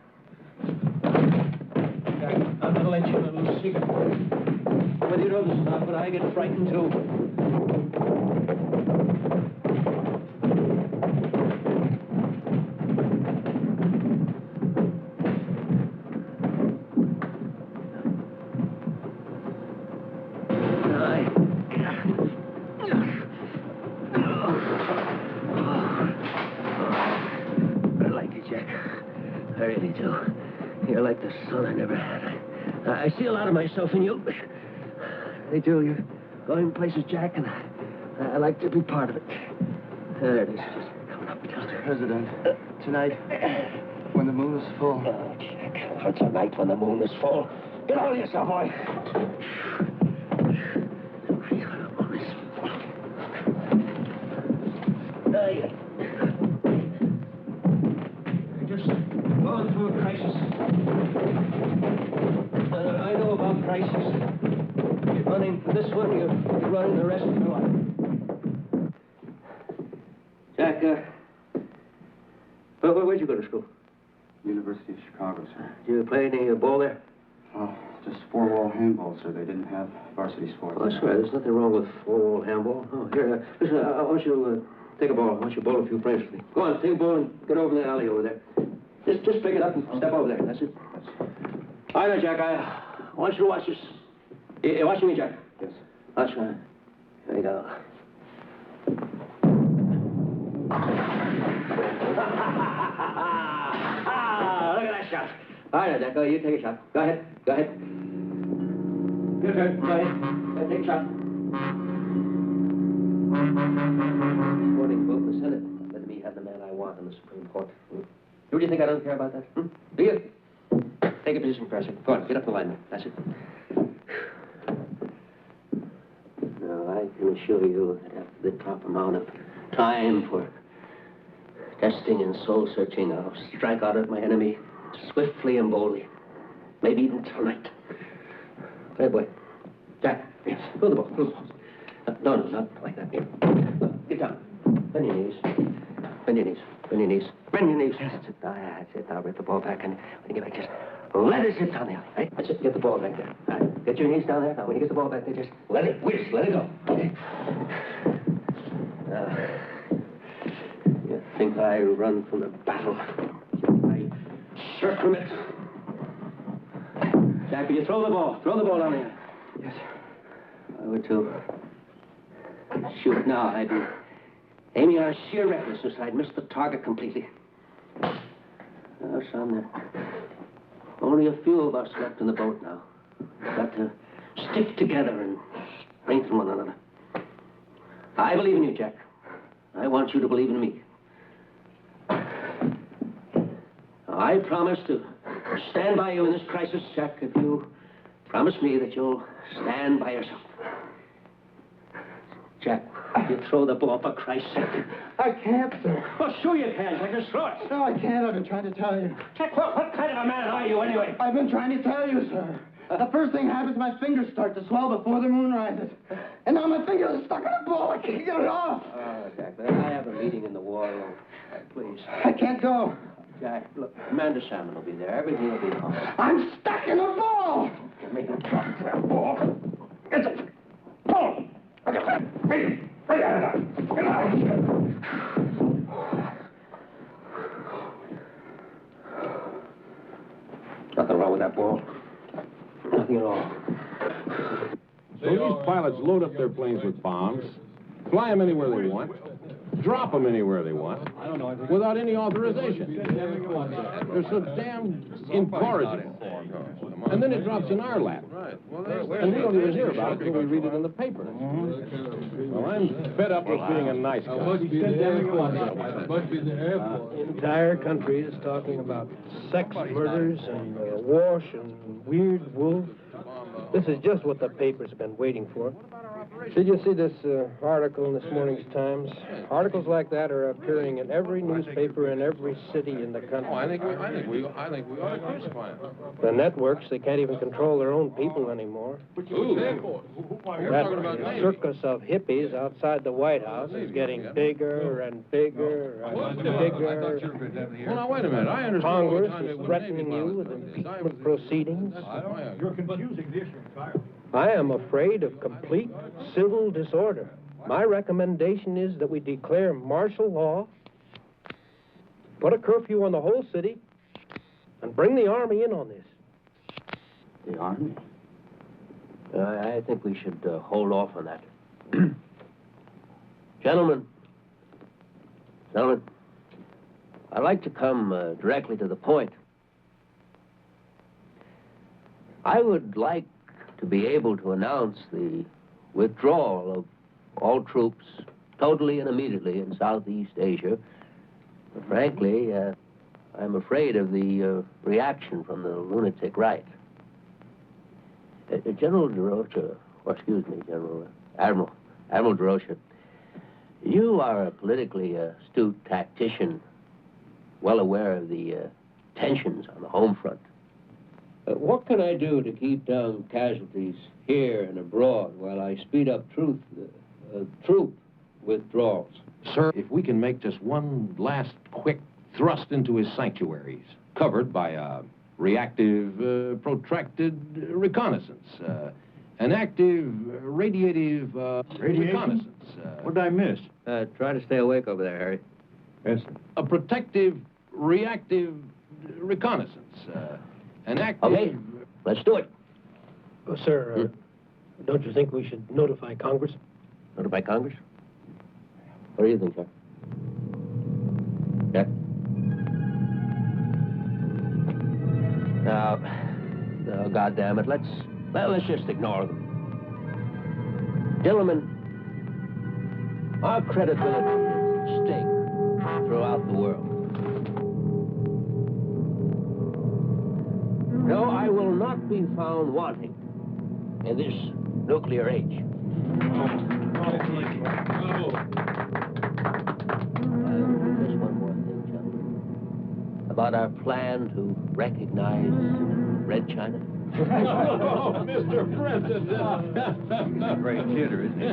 I'm going to let you in a little secret. Whether you know this or not, but I get frightened, too. I like you, Jack. I really do. You're like the son I never had. I see a lot of myself in you. They do. You're going places, Jack, and I like to be part of it. There it is. Just coming up. Mr. President, tonight, when the moon is full... Oh, Jack, what's a night when the moon is full? Get hold of yourself, boy. Just going through a crisis. I know about crises. You're running for this one, you're running the rest of your life. Jack, where'd you go to school? University of Chicago, sir. Did you play any ball there? Oh, just four-wall handball, sir. They didn't have varsity sports. Oh, that's right. There's nothing wrong with four-wall handball. Oh, here, listen, I want you to take a ball. I want you to bowl a few frames for me. Go on, take a ball and get over in the alley over there. Just pick it up and step over there. That's it. All right, Jack, I want you to watch this. You watching me, Jack? Yes. Watch me. There you go. Look at that shot. All right, Jack, you take a shot. Go ahead. Your turn. Go ahead. Take a shot. This morning, vote the Senate. Let me have the man I want in the Supreme Court. Do you think I don't care about that? Hmm? Do you? Take a position, Professor. Go on, get up the line. That's it. Now, I can assure you that after the proper amount of time for testing and soul-searching, I'll strike out at my enemy swiftly and boldly. Maybe even tonight. Hey, boy. Jack, yes. Throw the ball. No, not like that. Here. Get down. Bend your knees. Bend your knees. Bend your knees. Bend your knees. That's it. That's it. Now, get the ball back, and when you get back, just let it sit down there. Right? That's it. Get the ball back there. All right. Get your knees down there. Now, when you get the ball back there, just let it whisk. Let it go. Okay. You think I run from the battle? I shirk from it. Jack, will you throw the ball? Throw the ball down there. Yes, sir. I were to shoot now, I'd be aiming on sheer recklessness. I'd miss the target completely. Now, son, there are only a few of us left in the boat now. We've got to stick together and strengthen one another. I believe in you, Jack. I want you to believe in me. I promise to stand by you in this crisis, Jack, if you promise me that you'll stand by yourself. Jack, you throw the ball, for Christ's sake. I can't, sir. Well, sure you can. I just throw it. No, I can't. I've been trying to tell you. Jack, what kind of a man are you, anyway? I've been trying to tell you, sir. The first thing happens, my fingers start to swell before the moon rises. And now my fingers are stuck in a ball. I can't get it off. Jack, I have a meeting in the war room. Please. I can't go. Jack, look, Commander Salmon will be there. Everything will be fine. I'm stuck in a ball. Make him drop that ball. It's a ball. Nothing wrong with that ball. Nothing at all. So these pilots load up their planes with bombs, fly them anywhere they want, drop them anywhere they want, without any authorization. They're so damn incorrigible. And then it drops in our lap. And we don't even hear about it until we read it in the paper. Well, I'm fed up with being a nice guy. The entire country is talking about sex murders and wash and weird wolf. This is just what the papers have been waiting for. Did you see this article in this morning's Times? Articles like that are appearing in every newspaper in every city in the country. Oh, I think we ought to crucify them. The networks, they can't even control their own people anymore. That circus of hippies outside the White House is getting bigger and bigger and bigger. Well, now, wait a minute. I understand. Congress is threatening you with impeachment proceedings. You're confusing the issue entirely. I am afraid of complete civil disorder. My recommendation is that we declare martial law, put a curfew on the whole city, and bring the Army in on this. The Army? I think we should hold off on that. Gentlemen, I'd like to come directly to the point. I would like to be able to announce the withdrawal of all troops totally and immediately in Southeast Asia. But frankly, I'm afraid of the reaction from the lunatic right. General DeRocha, or excuse me, Admiral DeRocha, you are a politically astute tactician, well aware of the tensions on the home front. What can I do to keep down casualties here and abroad while I speed up troop withdrawals? Sir, if we can make just one last quick thrust into his sanctuaries, covered by a reactive, protracted reconnaissance, an active, radiative reconnaissance. What did I miss? Try to stay awake over there, Harry. Yes, sir. A protective, reactive reconnaissance. An active... Okay, let's do it. Oh, sir, don't you think we should notify Congress? Notify Congress? What do you think, sir? Yeah? No, goddamn it, let's just ignore them. Gentlemen, our credibility is at stake throughout the world. No, I will not be found wanting in this nuclear age. Just one more thing, gentlemen. About our plan to recognize Red China. Oh, Mr. President! Great kidder, isn't he?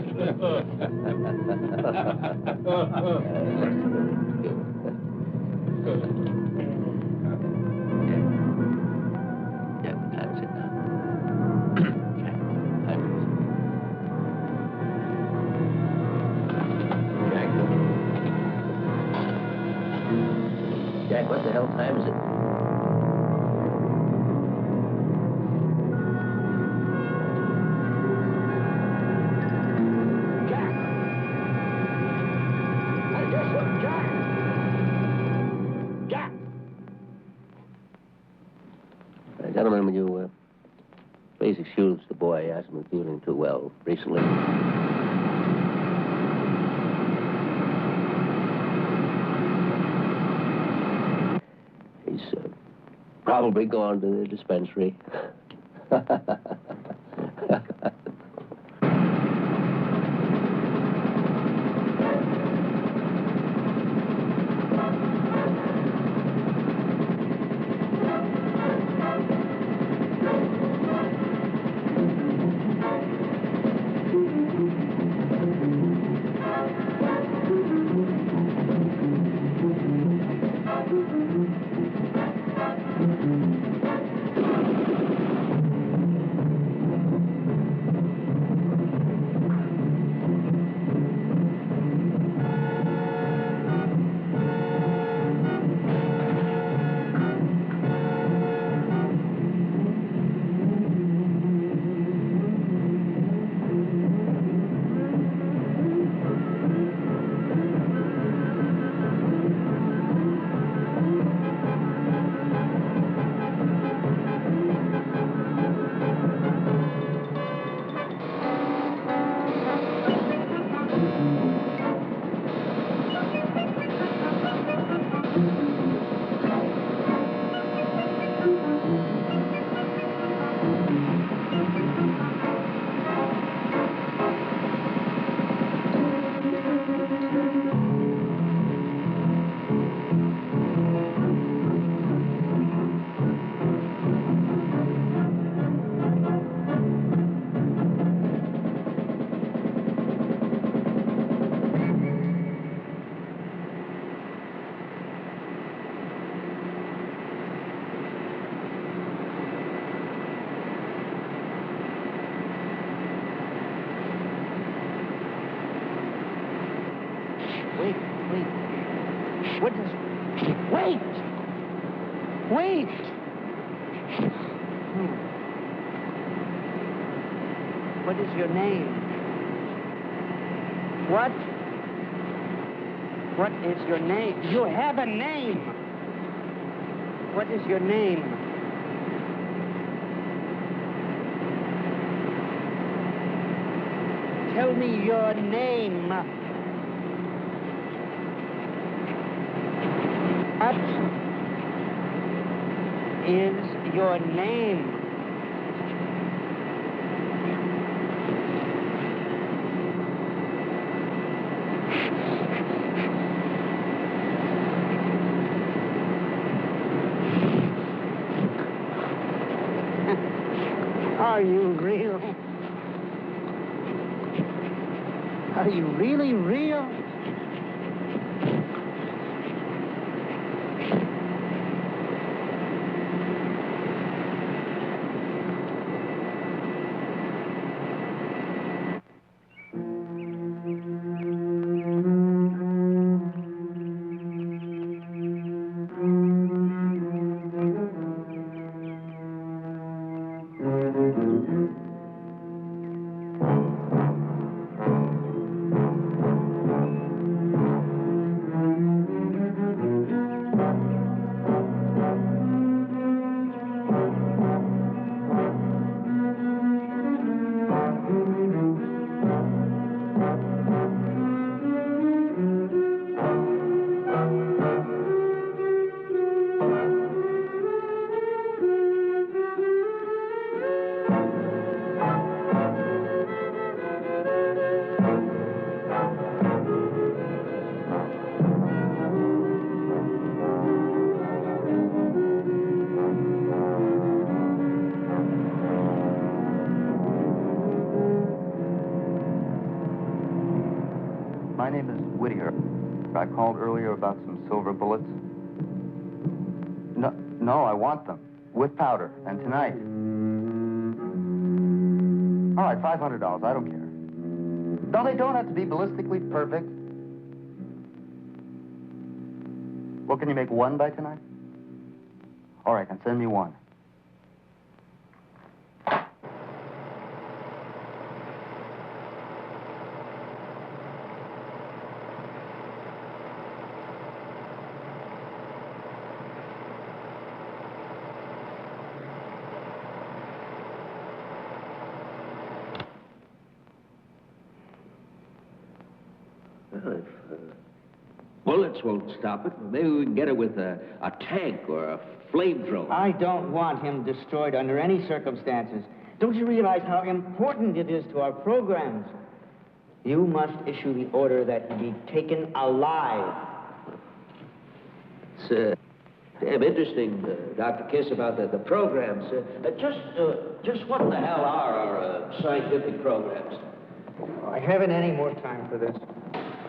Jack, what the hell time is it? Jack! Hey, guess what, Jack? Jack! Gentlemen, will you please excuse the boy? He hasn't been feeling too well recently. Probably gone to the dispensary. What is... Wait! Wait! What is your name? What? What is your name? You have a name! What is your name? Tell me your name. What is your name? Are you real? Are you really real? My name is Whittier. I called earlier about some silver bullets. No, I want them. With powder. And tonight. All right, $500. I don't care. No, they don't have to be ballistically perfect. Well, can you make one by tonight? All right, then send me one. Well, if bullets won't stop it, maybe we can get it with a tank or a flamethrower. I don't want him destroyed under any circumstances. Don't you realize how important it is to our programs? You must issue the order that he be taken alive. It's damn interesting, Dr. Kiss, about the programs. Just what the hell are our scientific programs? Oh, I haven't any more time for this.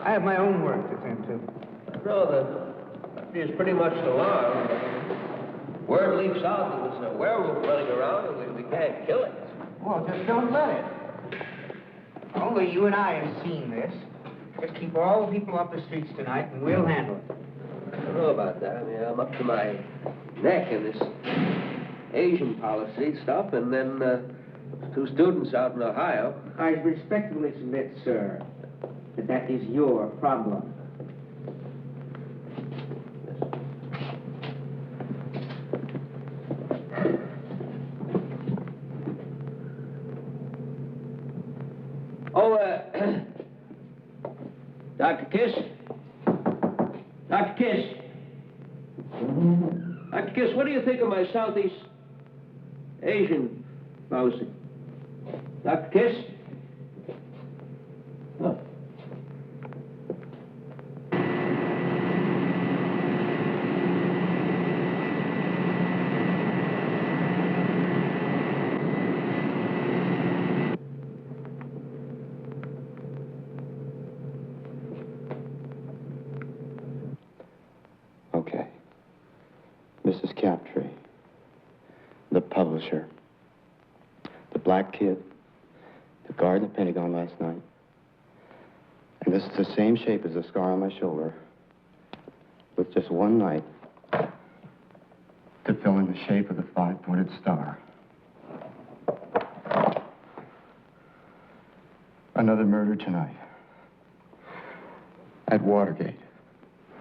I have my own work to attend to. No, it's pretty much alarmed. Word leaks out that there's a werewolf running around and we can't kill it. Well, just don't let it. Only you and I have seen this. Just keep all the people off the streets tonight and we'll handle it. I don't know about that. I mean, I'm up to my neck in this Asian policy stuff, and then two students out in Ohio. I respectfully submit, sir, that is your problem. Oh, Dr. Kiss? Dr. Kiss? Dr. Kiss, what do you think of my Southeast Asian policy? Dr. Kiss? Oh. Okay. Mrs. Captree, the publisher, the black kid, the guard in the Pentagon last night, and this is the same shape as the scar on my shoulder. with just one night to fill in the shape of the five-pointed star. Another murder tonight. At Watergate.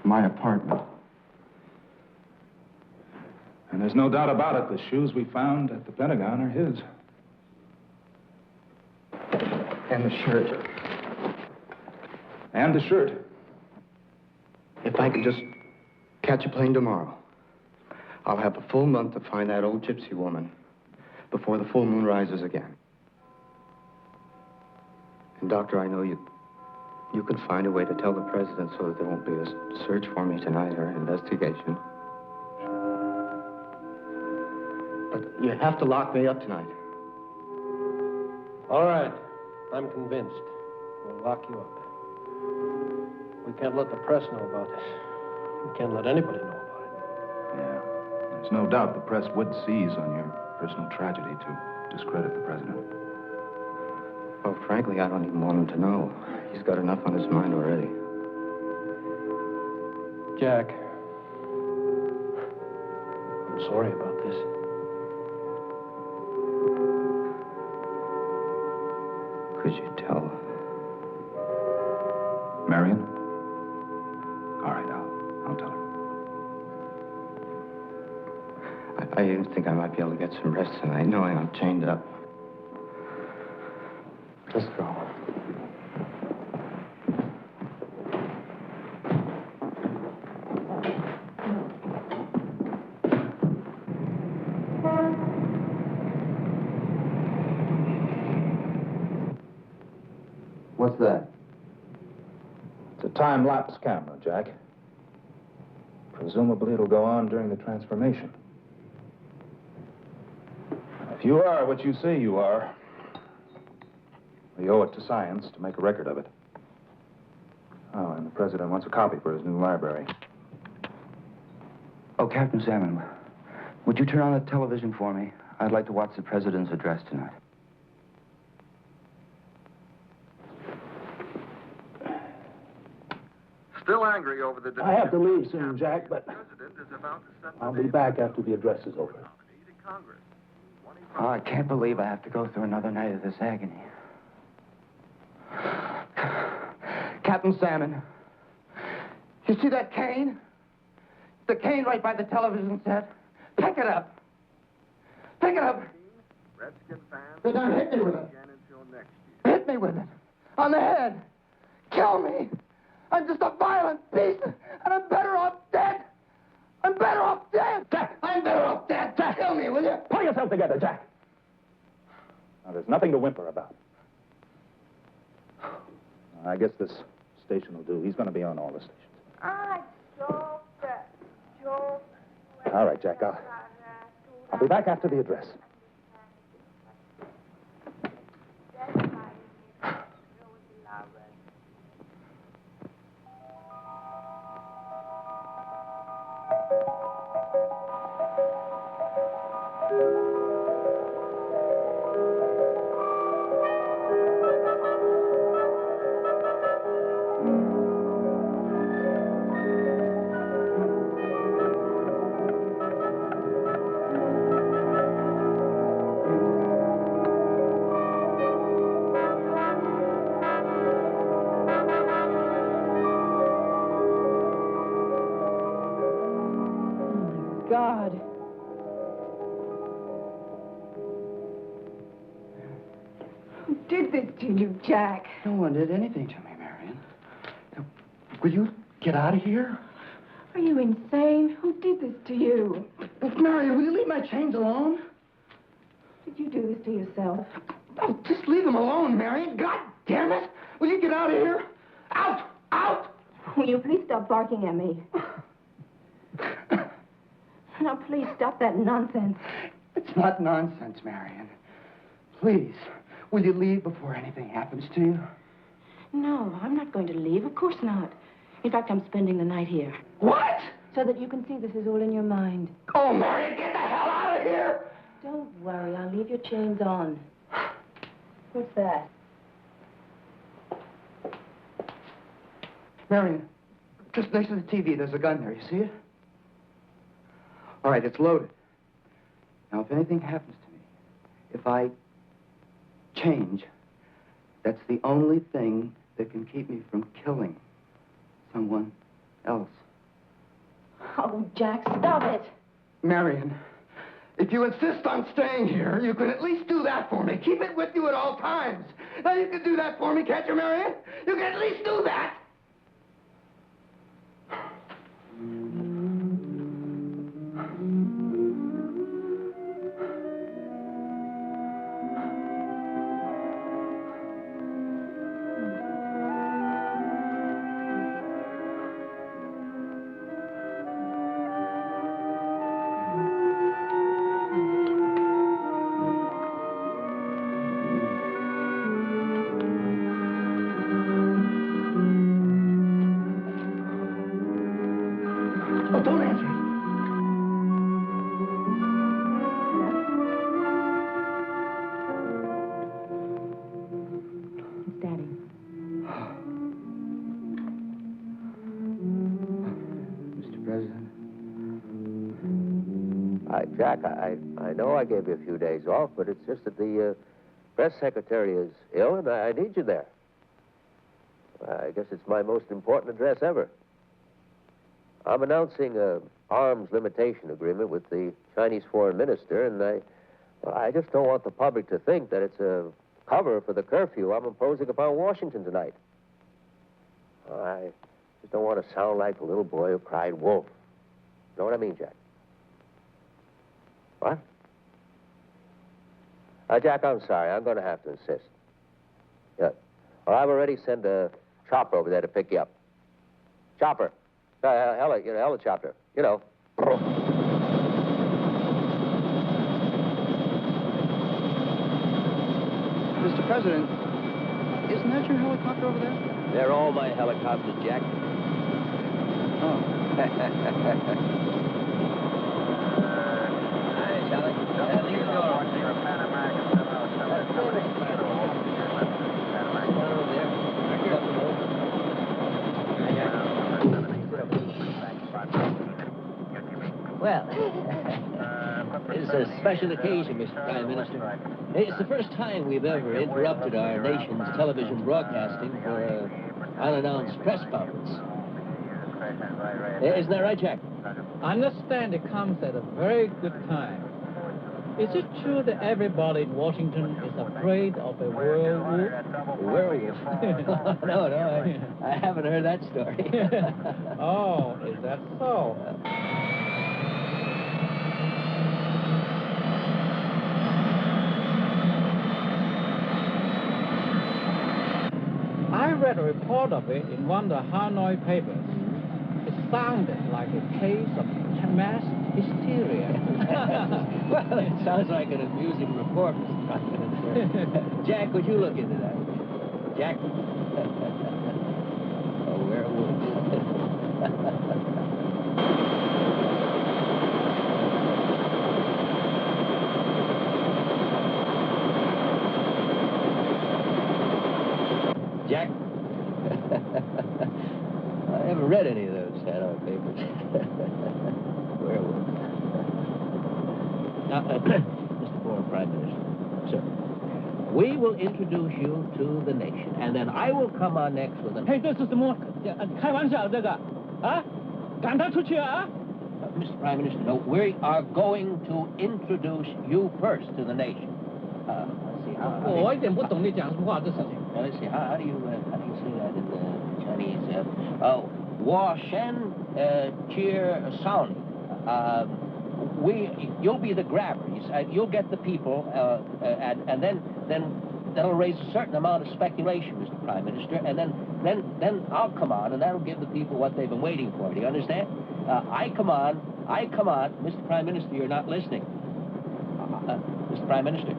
My apartment. And there's no doubt about it, the shoes we found at the Pentagon are his. And the shirt. And the shirt. If I could just catch a plane tomorrow, I'll have a full month to find that old gypsy woman before the full moon rises again. And, Doctor, I know you can find a way to tell the president so that there won't be a search for me tonight or an investigation. But you have to lock me up tonight. All right. I'm convinced. We'll lock you up. We can't let the press know about this. We can't let anybody know about it. Yeah. There's no doubt the press would seize on your personal tragedy to discredit the president. Well, frankly, I don't even want him to know. He's got enough on his mind already. Jack, I'm sorry about this. Could you tell? Marion? All right, I'll tell her. I even think I might be able to get some rest tonight, knowing I'm chained up. Let's go. What's that? It's a time-lapse camera, Jack. Presumably it'll go on during the transformation. If you are what you say you are, we owe it to science to make a record of it. Oh, and the president wants a copy for his new library. Oh, Captain Salmon, would you turn on the television for me? I'd like to watch the president's address tonight. Still angry over the... I have to leave soon, Jack, but I'll be back after the address is over. Oh, I can't believe I have to go through another night of this agony. Captain Salmon, you see that cane? The cane right by the television set? Pick it up. Pick it up. Then don't hit me with it. Hit me with it. On the head. Kill me. I'm just a violent beast, and I'm better off dead. I'm better off dead. Jack! I'm better off dead. Jack! Kill me, will you? Pull yourself together, Jack. Now, there's nothing to whimper about. I guess this station will do. He's going to be on all the stations. All right, Jack. I'll be back after the address. God. Who did this to you, Jack? No one did anything to me, Marion. Will you get out of here? Are you insane? Who did this to you? Marion, will you leave my chains alone? Did you do this to yourself? Oh, just leave them alone, Marion. God damn it. Will you get out of here? Out! Out! Will you please stop barking at me? Now, please stop that nonsense. It's not nonsense, Marion. Please, will you leave before anything happens to you? No, I'm not going to leave. Of course not. In fact, I'm spending the night here. What? So that you can see this is all in your mind. Oh, Marion, get the hell out of here! Don't worry, I'll leave your chains on. What's that? Marion, Just next to the TV, there's a gun there. You see it? All right, it's loaded. Now, if anything happens to me, if I change, that's the only thing that can keep me from killing someone else. Oh, Jack, stop it. Marion, if you insist on staying here, you can at least do that for me. Keep it with you at all times. Now, you can do that for me, can't you, Marion? You can at least do that. Oh, don't answer it. It's Daddy. Mr. President. Jack, I know I gave you a few days off, but it's just that the press secretary is ill, and I need you there. I guess it's my most important address ever. I'm announcing an arms limitation agreement with the Chinese foreign minister, and I just don't want the public to think that it's a cover for the curfew I'm imposing upon Washington tonight. I just don't want to sound like the little boy who cried wolf. Know what I mean, Jack? What? Jack, I'm sorry. I'm going to have to insist. Yeah. Well, I've already sent a chopper over there to pick you up. Chopper. Helicopter. You know. Mr. President, isn't that your helicopter over there? They're all my helicopters, Jack. Oh. Hi, Charlie. Well, it's a special occasion, Mr. Prime Minister. It's the first time we've ever interrupted our nation's television broadcasting for an unannounced press conference. Isn't that right, Jack? I understand it comes at a very good time. Is it true that everybody in Washington is afraid of a werewolf? A werewolf? No, I haven't heard that story. Oh, is that so? I read a report of it in one of the Hanoi papers. It sounded like a case of mass hysteria. Well, it sounds like an amusing report, Mr. Prime Minister. Jack, would you look into that? Jack? A werewolf. Jack? I haven't read any of those Hanoi papers. Werewolf. Now, Mr. Former Prime Minister, sir, we will introduce you to the nation, and then I will come on next with an... Hey, 这是什么？开玩笑这个啊？赶他出去啊？ Mr. Prime Minister, no, we are going to introduce you first to the nation. Let's see, how... 我一点不懂你讲什么话，这事情。 Now, let's see, how do you say that in the Chinese? Wa Shen Cheer Sound. You'll be the grabber. You'll get the people, and then that'll raise a certain amount of speculation, Mr. Prime Minister, and then I'll come on, and that'll give the people what they've been waiting for. Do you understand? I come on, Mr. Prime Minister, you're not listening. Mr. Prime Minister.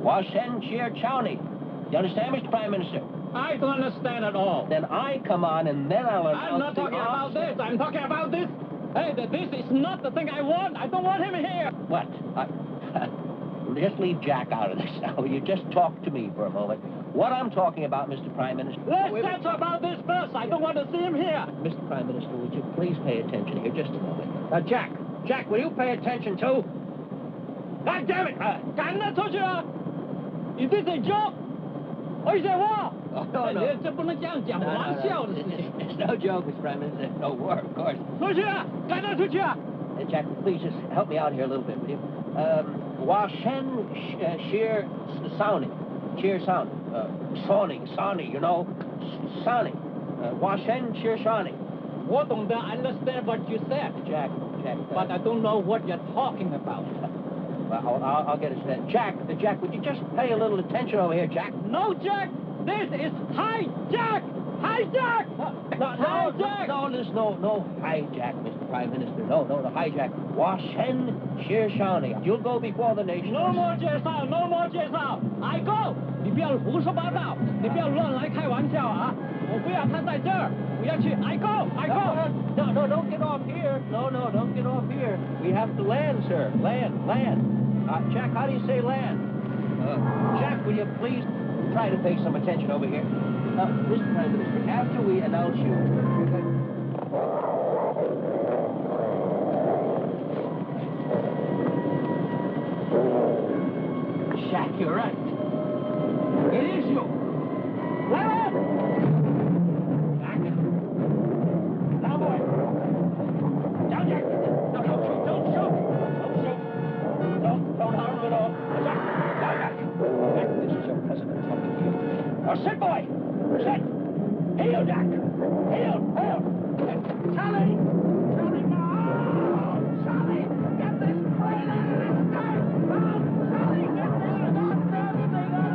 Wa Shen Cheer Chowni. You understand, Mr. Prime Minister? I don't understand at all. Then I come on, and then I'll announce... I'm not talking about this. I'm talking about this. Hey, this is not the thing I want. I don't want him here. What? Just leave Jack out of this now. You just talk to me for a moment. What I'm talking about, Mr. Prime Minister... Let's talk about this first. I don't want to see him here. Mr. Prime Minister, would you please pay attention here just a moment? Jack, will you pay attention too? God damn it! 赶了出去啊 Is this a joke? Or is it war? Oh, no. 这不能这样讲，玩笑的事情。 It's no joke, Mr. Prime Minister. No war, of course. 出去啊！赶他出去啊！ Jack, please just help me out here a little bit, will you? Washen sheer sounding. Sheer sound. Sawning, you know. Sawning. Washen sheer sawning. 我懂得 understand what you said, Jack. But I don't know what you're talking about. Well, I'll get it straight. Jack, would you just pay a little attention over here, Jack? No, Jack! This is hijack! Hijack! No, there's no hijack, Mr. Prime Minister. No, the hijack. Washen sheer shani. You'll go before the nation. No more 介绍 I go! 你不要胡说八道，你不要乱来开玩笑啊！我不要他在这儿，我要去 I go! No, don't get off here. No, don't get off here. We have to land, sir. Land. Jack, how do you say land? Jack, will you please try to pay some attention over here? Mr. Prime Minister, after we announce you... Jack, you're right. It is you. Jack. Now, boy. Down, Jack. No, don't shoot. Don't harm him at all. Jack. Down, Jack. Jack, this is your president talking to you. Now, sit, boy. Sit. Heel, Jack. Heel. Charlie, no. Charlie, get this plane out of this time. Charlie, get this goddamn thing out of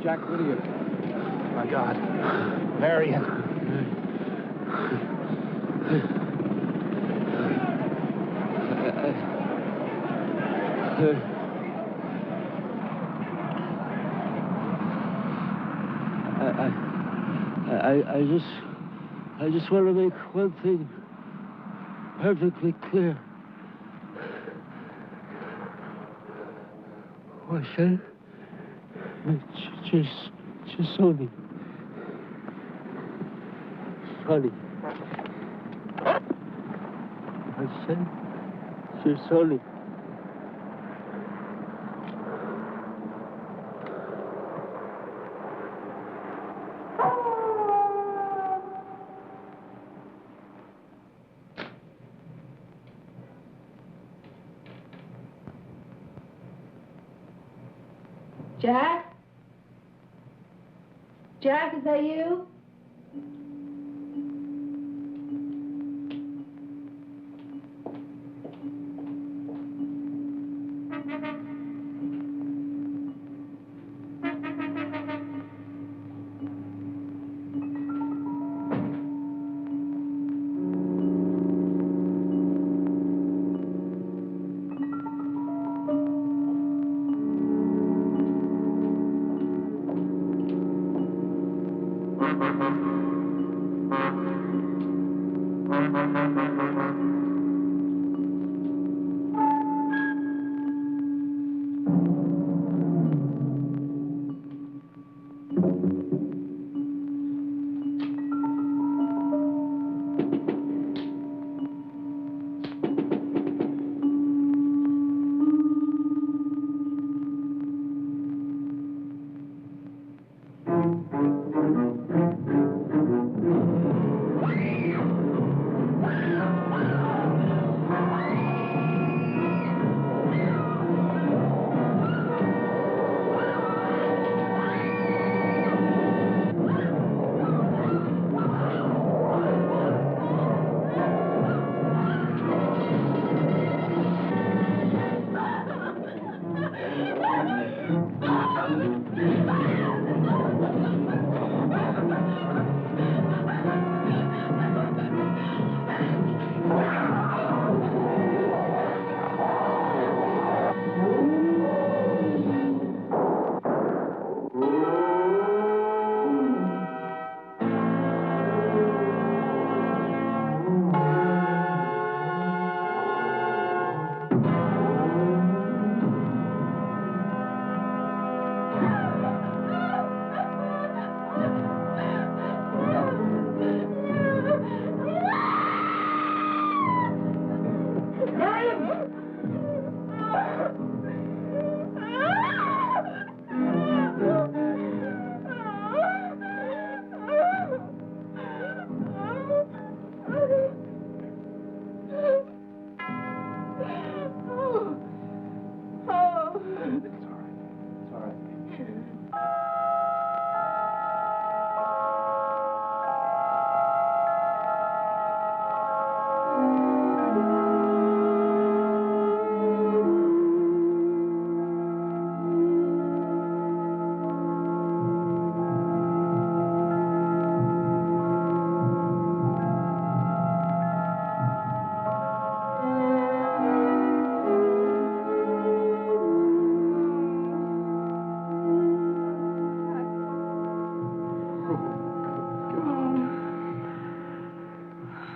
Jack, what are you? My God. Marion. I just want to make one thing perfectly clear. Washen Chisoni. Sonny. Washen Chisoni. Jack? Jack, is that you?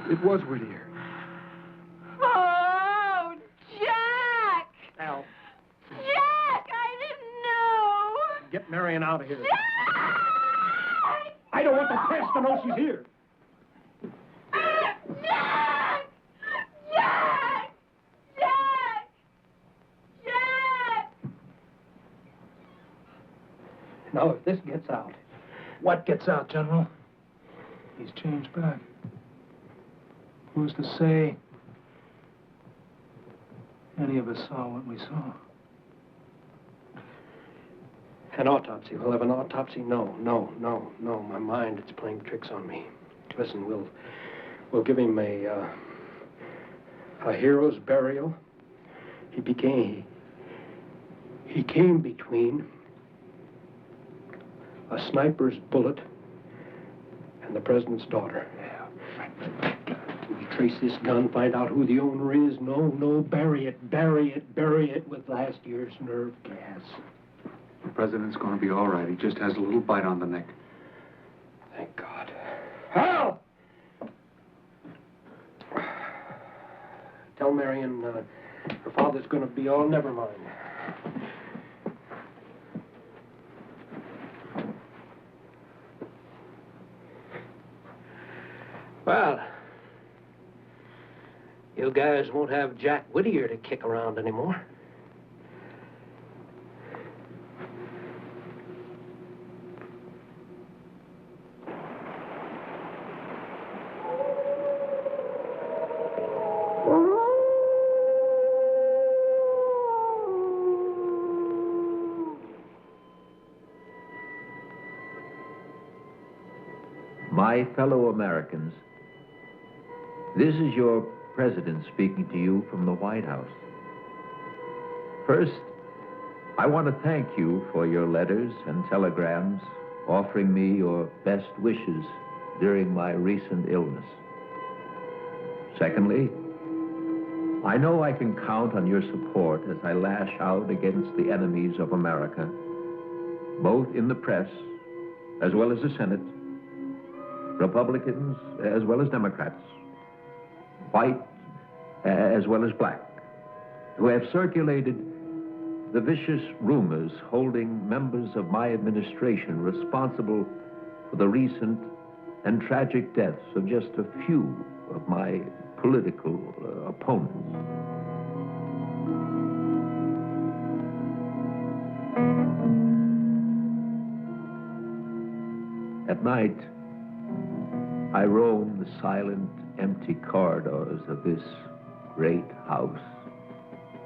It was Whittier. Oh, Jack! Al, Jack, I didn't know! get Marion out of here. Jack! I don't want the press to know she's here. Jack! Jack! Jack! Jack! Now, if this gets out... What gets out, General? He's changed back. Who's to say any of us saw what we saw? An autopsy. We'll have an autopsy? No. My mind, it's playing tricks on me. Listen, we'll give him a hero's burial. He came between a sniper's bullet and the president's daughter. We trace this gun, find out who the owner is. No, bury it with last year's nerve gas. The president's going to be all right. He just has a little bite on the neck. Thank God. Hal! Tell Marion her father's going to be all... Never mind. Well, you guys won't have Jack Whittier to kick around anymore. My fellow Americans, this is your president speaking to you from the White House. First, I want to thank you for your letters and telegrams offering me your best wishes during my recent illness. Secondly, I know I can count on your support as I lash out against the enemies of America, both in the press as well as the Senate, Republicans as well as Democrats, white as well as black, who have circulated the vicious rumors holding members of my administration responsible for the recent and tragic deaths of just a few of my political opponents. At night, I roam the silent, empty corridors of this great house,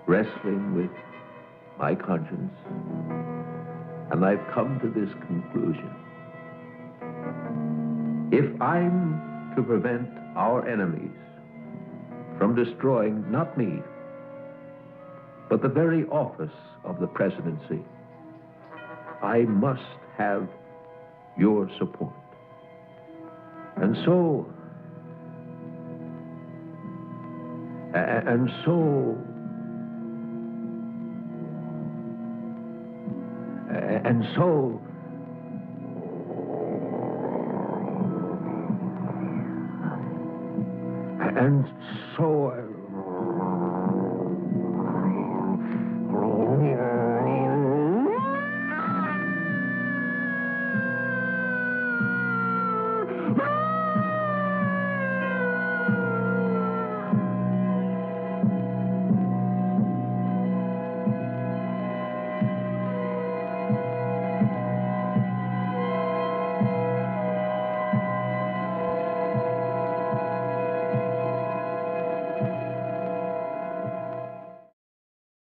wrestling with my conscience, and I've come to this conclusion. If I'm to prevent our enemies from destroying not me, but the very office of the presidency, I must have your support. And so